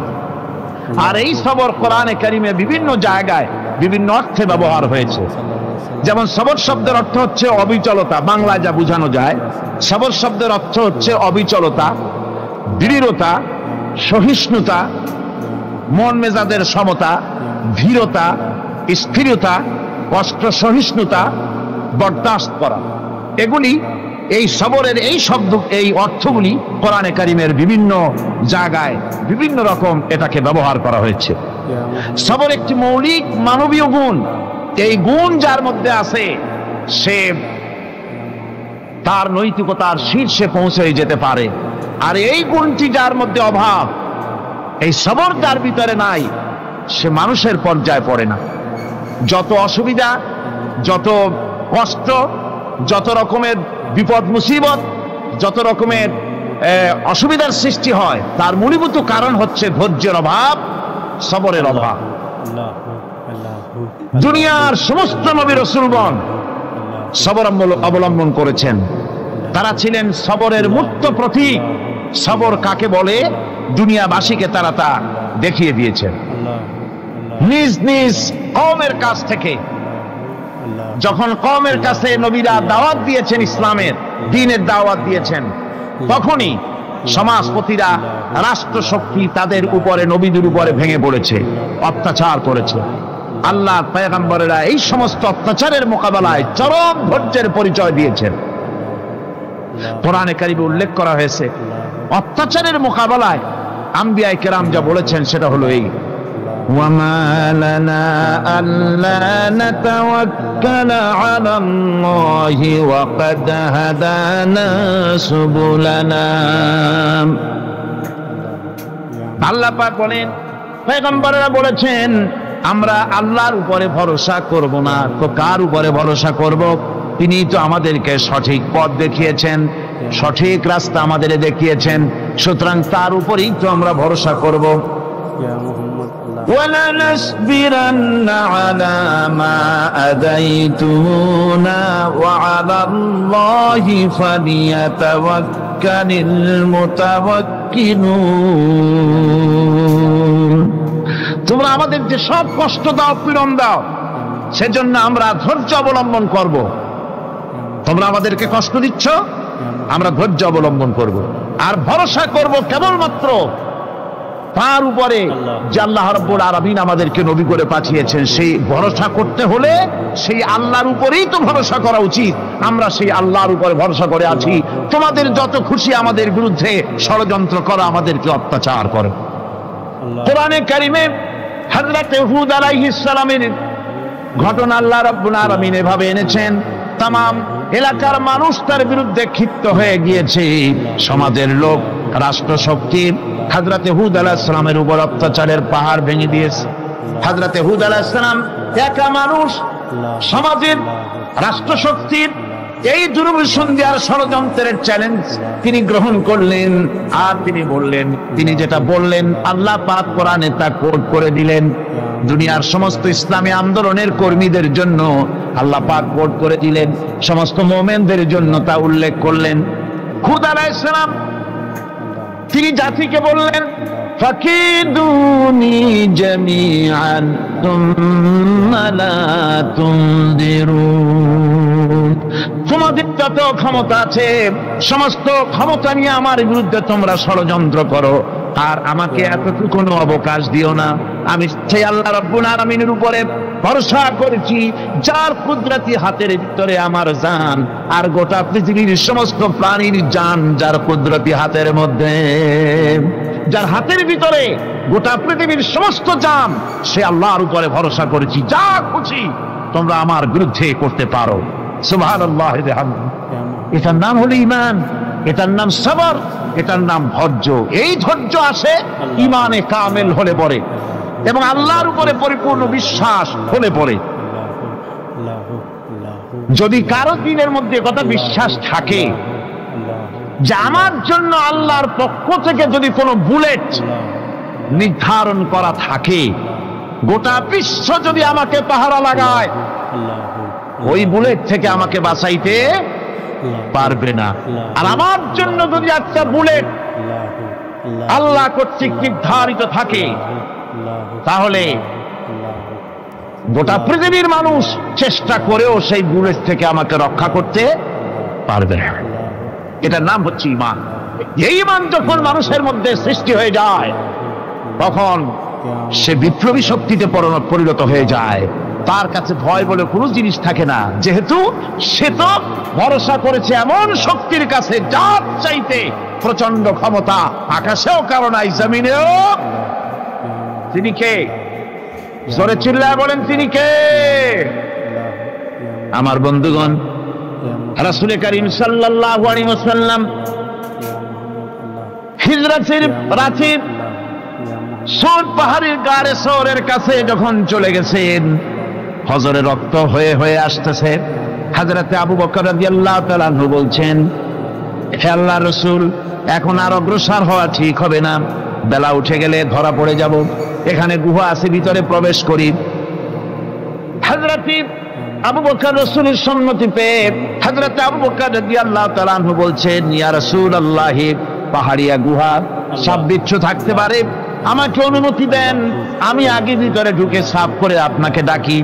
আর এই সবর কোরআনে কারিমে বিভিন্ন জায়গায় বিভিন্ন অর্থে ব্যবহার হয়েছে। যেমন সবর শব্দের অর্থ হচ্ছে অবিচলতা, বাংলায় যা বোঝানো যায়। সবর শব্দের অর্থ হচ্ছে অবিচলতা, দৃঢ়তা, সহিষ্ণুতা, মন মেজাজের সমতা, ধীরতা, স্থিরতা, কষ্ট সহিষ্ণুতা, বরদাস্ত করা। এগুলি এই সবরের এই শব্দ, এই অর্থগুলি কোরআনে কারিমের বিভিন্ন জায়গায় বিভিন্ন রকম এটাকে ব্যবহার করা হয়েছে। সবর একটি মৌলিক মানবীয় গুণ। এই গুণ যার মধ্যে আছে, সে তার নৈতিকতার শীর্ষে পৌঁছে যেতে পারে। আর এই গুণটি যার মধ্যে অভাব, এই সবর যার ভিতরে নাই, সে মানুষের পর্যায়ে পড়ে না। যত অসুবিধা, যত কষ্ট, যত রকমের বিপদ মুসিবত, যত রকমের অসুবিধার সৃষ্টি হয়, তার মূলীভূত কারণ হচ্ছে ধৈর্যের অভাব, সবরের অভাব। দুনিয়ার সমস্ত নবী রাসূলগণ সবর অবলম্বন করেছেন। তারা ছিলেন সবরের মূর্ত প্রতীক। সবর কাকে বলে দুনিয়াবাসীকে তারা তা দেখিয়ে দিয়েছেন। নিজ নিজ কওমের কাছ থেকে যখন কওমের কাছে নবীরা দাওয়াত দিয়েছেন, ইসলামের দ্বীনের দাওয়াত দিয়েছেন, তখনই সমাজপতিরা, রাষ্ট্রশক্তি তাদের উপরে, নবীদের উপরে ভেঙে পড়েছে, অত্যাচার করেছে। আল্লাহর পয়গম্বরেরা এই সমস্ত অত্যাচারের মোকাবেলায় চরম ধৈর্যের পরিচয় দিয়েছেন। কোরআনে কারিমে উল্লেখ করা হয়েছে অত্যাচারের মোকাবেলায় আম্বিয়ায়ে কেরাম যা বলেছেন সেটা হলো এই: ওয়ামা লানা আল্লা নাতাওয়াক্কালা আলাল্লাহি ওয়া ক্বাদ হাদানা সুবুলানা। আল্লাহ পাক বলেন, পয়গম্বররা বলেছেন আমরা আল্লাহর উপরে ভরসা করব না, তো কার উপরে ভরসা করব? তিনি তো আমাদেরকে সঠিক পথ দেখিয়েছেন, সঠিক রাস্তা আমাদের দেখিয়েছেন, সুতরাং তার উপরেই তো আমরা ভরসা করব। وَلَنَصْبِرَنَّ عَلَى مَا آذَيْتُمُونَا وَعَلَى اللَّهِ فَلْيَتَوَكَّلِ الْمُتَوَكِّلُونَ। তোমরা আমাদের যে সব কষ্ট দাও, পীড়ন দাও, সেজন্য আমরা ধৈর্য অবলম্বন করব। তোমরা আমাদেরকে কষ্ট দিচ্ছ, আমরা ধৈর্য অবলম্বন করব আর ভরসা করব কেবলমাত্র তার উপরে যে আল্লাহ রাব্বুল আলামিন আমাদেরকে নবী করে পাঠিয়েছেন। সেই ভরসা করতে হলে সেই আল্লাহর উপরেই তো ভরসা করা উচিত। আমরা সেই আল্লাহর উপরে ভরসা করে আছি। তোমাদের যত খুশি আমাদের বিরুদ্ধে ষড়যন্ত্র করা, আমাদেরকে অত্যাচার করে। কোরআনে কারিমে হযরত হুদ আলাইহিস সালামের ঘটনা আল্লাহ রাব্বুল আলামিন এভাবে এনেছেন, তাম এলাকার মানুষ তার বিরুদ্ধে ক্ষিপ্ত হয়ে গিয়েছে। সমাজের লোক, রাষ্ট্রশক্তি হযরত হুদ আলাইহিস সালামের উপর অত্যাচারের পাহাড় ভেঙে দিয়েছে। হযরত হুদ আলাইহিস সালাম একা মানুষ, সমাজের রাষ্ট্রশক্তির এই দুর্বিসন্ধি আর ষড়যন্ত্রের চ্যালেঞ্জ তিনি গ্রহণ করলেন। আর তিনি বললেন, তিনি যেটা বললেন আল্লাহ পাক কোরআনে তা কোট করে দিলেন। দুনিয়ার সমস্ত ইসলামী আন্দোলনের কর্মীদের জন্য আল্লাহ পাক কোট করে দিলেন, সমস্ত মুমিনদের জন্য তা উল্লেখ করলেন। হুদ আলাইহিস সালাম তিনি জাতিকে বললেন, ফাকিদুনি জামিআন তুম্মা লা তুনদিরুন। তোমাদের যত ক্ষমতা আছে সমস্ত ক্ষমতা নিয়ে আমার বিরুদ্ধে তোমরা ষড়যন্ত্র করো, আর আমাকে এতটুকু অবকাশ দিও না। আমি সেই আল্লাহ রাব্বুল আলামিনের উপরে ভরসা করেছি, যার কুদরতি হাতের ভিতরে আমার জান, আর গোটা পৃথিবীর সমস্ত প্রাণীর জান যার কুদরতি হাতের মধ্যে। যার হাতের ভিতরে গোটা পৃথিবীর সমস্ত জান, সে আল্লাহর উপরে ভরসা করেছি। যা খুশি তোমরা আমার বিরুদ্ধে করতে পারো। সুবহানাল্লাহ। এটার নাম হলো ঈমান, এটার নাম সবর, এটার নাম ধৈর্য। এই ধৈর্য আসে ঈমানে কামেল হলে পরে এবং আল্লাহর উপরে পরিপূর্ণ বিশ্বাস হলে পরে। যদি কারো দিনের মধ্যে কথা বিশ্বাস থাকে যে আমার জন্য আল্লাহর পক্ষ থেকে যদি কোনো বুলেট নির্ধারণ করা থাকে, গোটা বিশ্ব যদি আমাকে পাহারা লাগায়, ওই বুলেট থেকে আমাকে বাঁচাইতে পারবে না। আর আমার জন্য যদি একটা বুলেট আল্লাহ কর্তৃক নির্ধারিত থাকে, তাহলে গোটা পৃথিবীর মানুষ চেষ্টা করেও সেই বুলেট থেকে আমাকে রক্ষা করতে পারবে না। এটার নাম হচ্ছে ঈমান। এই ঈমান যখন মানুষের মধ্যে সৃষ্টি হয়ে যায়, তখন সে বিপ্লবী শক্তিতে পরিণত হয়ে যায়। তার কাছে ভয় বলে কোনো জিনিস থাকে না, যেহেতু সে তো ভরসা করেছে এমন শক্তির কাছে যার চাইতে প্রচন্ড ক্ষমতা আকাশেও কারো নাই, জমিনেও। তিনি কে? জোরে চিল্লায় বলেন, তিনি কে? আমার বন্ধুগণ, রাসূল করিম সাল্লাল্লাহু আলাইহি ওয়াসাল্লাম হিজরতের রাতে সৌর পাহাড়ের গাড়ে সৌরের কাছে যখন চলে গেছেন, হজরে রক্ত হয়ে হয়ে আসতেছে। হযরতে আবু বকর রাদিয়াল্লাহু তাআলা আনহু বলছেন, হে আল্লাহর রাসূল, এখন আর অগ্রসর হওয়া ঠিক হবে না, বেলা উঠে গেলে ধরা পড়ে যাব। এখানে গুহা আছে, ভিতরে প্রবেশ করি। হযরতে আবু বকর রাসূলের সম্মতি পেয়ে হযরতে আবু বকর রাদিয়াল্লাহু তাআলা আনহু বলছেন, ইয়া রাসূলুল্লাহ, পাহাড়িয়া গুহা, সাপ বিচ্ছু থাকতে পারে, আমাকে অনুমতি দেন, আমি আগে ভিতরে ঢুকে সাফ করে আপনাকে ডাকি।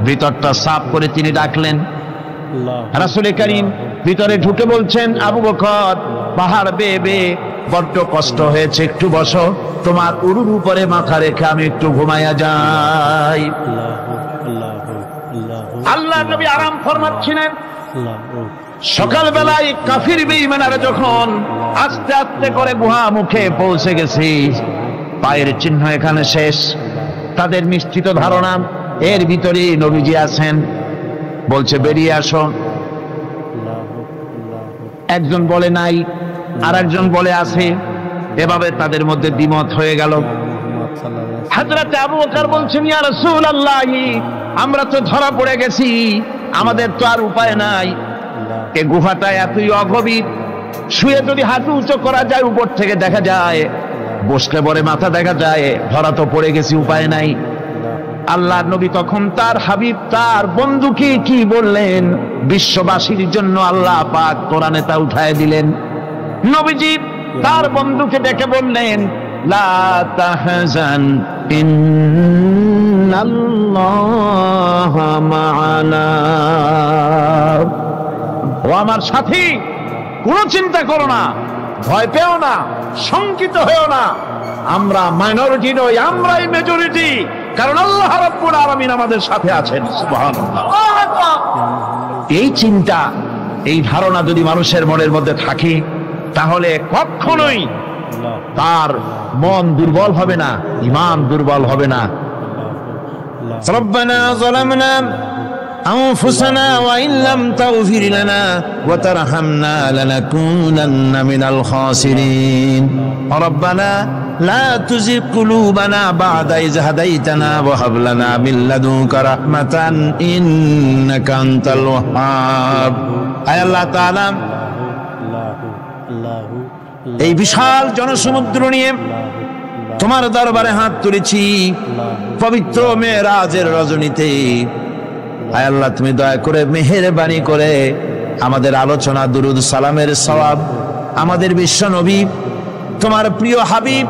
ভিতরটা সাফ করে তিনি ডাকলেন। রাসূল করিম ভিতরে ঢুকে বলছেন, আবু বকর, পাহাড় বেয়ে বেয়ে বড্ড কষ্ট হয়েছে, একটু বসো, তোমার উরুর উপরে মাথা রেখে আমি একটু ঘুমাইয়া যাই। আল্লাহ নবী আরাম ফরমাচ্ছিলেন। সকালবেলায় কাফির বেঈমানরা যখন আস্তে আস্তে করে গুহা মুখে পৌঁছে গেছে, পায়ের চিহ্ন এখানে শেষ। তাদের নিশ্চিত ধারণা এর ভিতরে নবীজি আছেন। বলছে, বেরিয়ে আসো। একজন বলে নাই, আর একজন বলে আছে। এভাবে তাদের মধ্যে দ্বিমত হয়ে গেল। হযরত আবু বকর বলছেন, ইয়া রাসূলুল্লাহ, আমরা তো ধরা পড়ে গেছি, আমাদের তো আর উপায় নাই। এই গুহাটা এতই অগভীর, শুয়ে যদি হাঁটু উঁচু করা যায় উপর থেকে দেখা যায়, বসলে পরে মাথা দেখা যায়, ধরা তো পড়ে গেছি, উপায় নাই। আল্লাহর নবী তখন তার হাবিব, তার বন্ধুকে কি বললেন? বিশ্ববাসীর জন্য আল্লাহ পাক কোরআনে তা উঠায় দিলেন। নবীজি তার বন্ধুকে ডেকে বললেন, লা তাহজান ইন্নাল্লাহা মা'ানা। ও আমার সাথী, কোনো চিন্তা করো না, ভয় পেও না, শঙ্কিত হয়েও না। আমরা মাইনরিটি নই, আমরাই মেজরিটি, কারণ আল্লাহ রাব্বুল আলামিন আমাদের সাথে আছেন। সুবহানাল্লাহ। এই চিন্তা, এই ধারণা যদি মানুষের মনের মধ্যে থাকে, তাহলে কখনোই তার মন দুর্বল হবে না, ঈমান দুর্বল হবে না। রব্বানা যালামনা أنفسنا وإن لم تغفر لنا وترحمنا لنكونن من الخاسرين ربنا لا تزغ قلوبنا بعد إذ هديتنا وهب لنا من لدنك رحمة إنك أنت الوهاب। আয় আল্লাহ তাআলা, এই বিশাল জনসমুদ্র নিয়ে তোমার দরবারে হাত তুলেছি পবিত্র মেরাজের রজনীতে। আয় আল্লাহ, তুমি দয়া করে মেহেরবানি করে আমাদের আলোচনা, দুরুদ সালামের সওয়াব আমাদের বিশ্ব নবী, তোমার প্রিয় হাবিব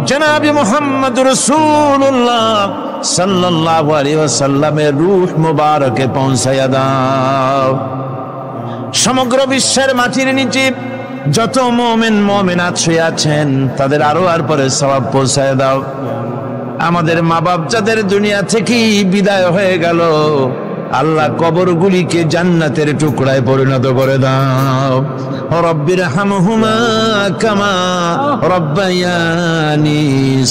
জনাবে মুহাম্মদুর রাসূলুল্লাহ সাল্লাল্লাহু আলাইহি ওয়াসাল্লামের রূহ মুবারকে পৌঁছায়া দাও। সমগ্র বিশ্বের মাটির নিচে যত মুমিন মুমিনাত শুয়ে আছেন, তাদের আরো আর পরে সওয়াব পৌঁছায়া দাও। আমাদের মা বাপ যাদের দুনিয়া থেকে বিদায় হয়ে গেল, আল্লাহ কবরগুলিকে জান্নাতের টুকরায় পরিণত করে দাও। রব্বির হামহুমা কামা রব্বায়ানি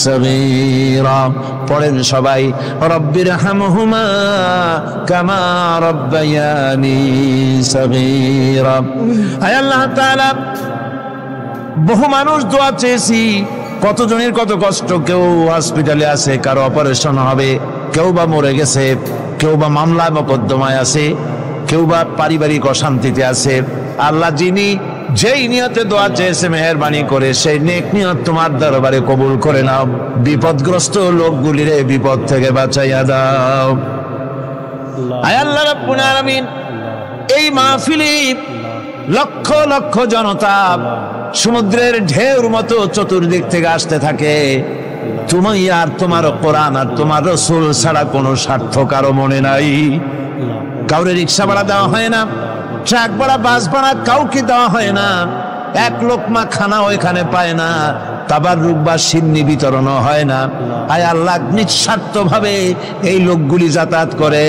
সগীরা। পড়েন সবাই, রব্বির হামহুমা কামা রব্বায়ানি সগীরা। আয় আল্লাহ তাআলা, বহু মানুষ দোয়া চেয়েছি, কতজনের কত কষ্ট, কেউ হসপিটালে আছে, কারো অপারেশন হবে, কেউ বা মরে গেছে, কেউ বা মামলা মোকদ্দমায় আছে, কেউ বা পারিবারিক অশান্তিতে আছে। আল্লাহ, যিনি যেই নিয়তে দোয়া চেয়েছে, মেহেরবানি করে সেই নেক নিয়ত তোমার দরবারে কবুল করে নাও। বিপদগ্রস্ত লোকগুলির বিপদ থেকে বাঁচাইয়া দাও। আয় আল্লাহ রাব্বুল আলামিন, এই মাহফিলে লক্ষ লক্ষ জনতা সমুদ্রের ঢেউর মতো চতুর্দিক থেকে আসতে থাকে। তুমি আর তোমার কোরআন আর তোমার রাসূল ছাড়া কোনো স্বার্থ কারো মনে নাই। কাউরে রিক্সা ভাড়া দেওয়া হয় না, ট্রাক ভাড়া, বাস ভাড়া কাউকে দেওয়া হয় না। এক লোকমা খানা ওইখানে পায় না, তাবাররুক বা সিন্নি বিতরণও হয় না। আয় আল্লাহ, নিঃস্বার্থ ভাবে এই লোকগুলি যাতায়াত করে।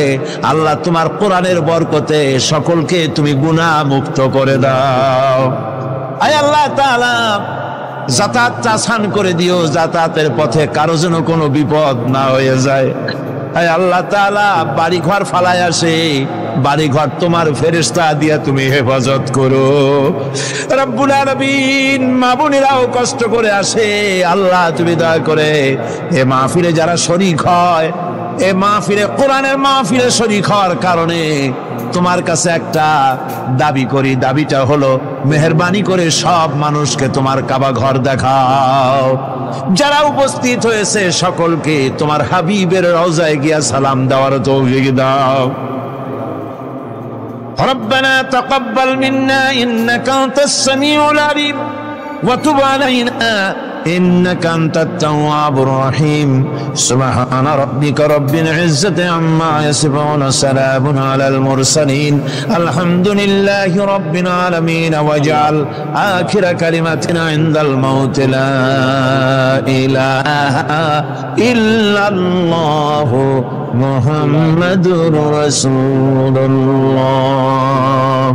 আল্লাহ, তোমার কোরআনের বরকতে সকলকে তুমি গুনাহ মুক্ত করে দাও। আয় আল্লাহ তাআলা, যাতায়াতটা আসান করে দিও, যাতায়াতের পথে কারো যেন কোনো বিপদ না হয়ে যায়। আয় আল্লাহ তাআলা, বাড়ি ঘর ফালায় আসে, বাড়ি ঘর তোমার ফেরেশতা দিয়া তুমি হেফাজত করো। রব্বুল আলামিন, মা বোনেরাও কষ্ট করে আসে, আল্লাহ তুমি দয়া করে এ মাহফিলে যারা শরীক হয়, এ মাহফিলে, কোরআনের মাহফিলে শরীক হওয়ার কারণে তোমার কাছে একটা দাবি করি। দাবিটা হলো, মেহেরবানি করে সব মানুষকে তোমার কাবা ঘর দেখাও। যারা উপস্থিত হয়েছে সকলকে তোমার হাবিবের রওজায় গিয়া সালাম দেওয়ার তৌফিক দাও। ربنا تقبل منا إنك أنت السميع العليم وتب علينا إنك أنت التواب الرحيم سبحان ربك رب العزة عما يصفون سلام على المرسلين الحمد لله رب العالمين واجعل آخر كلمتنا عند الموت لا إله إلا الله محمد رسول الله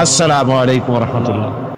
السلام عليكم ورحمة الله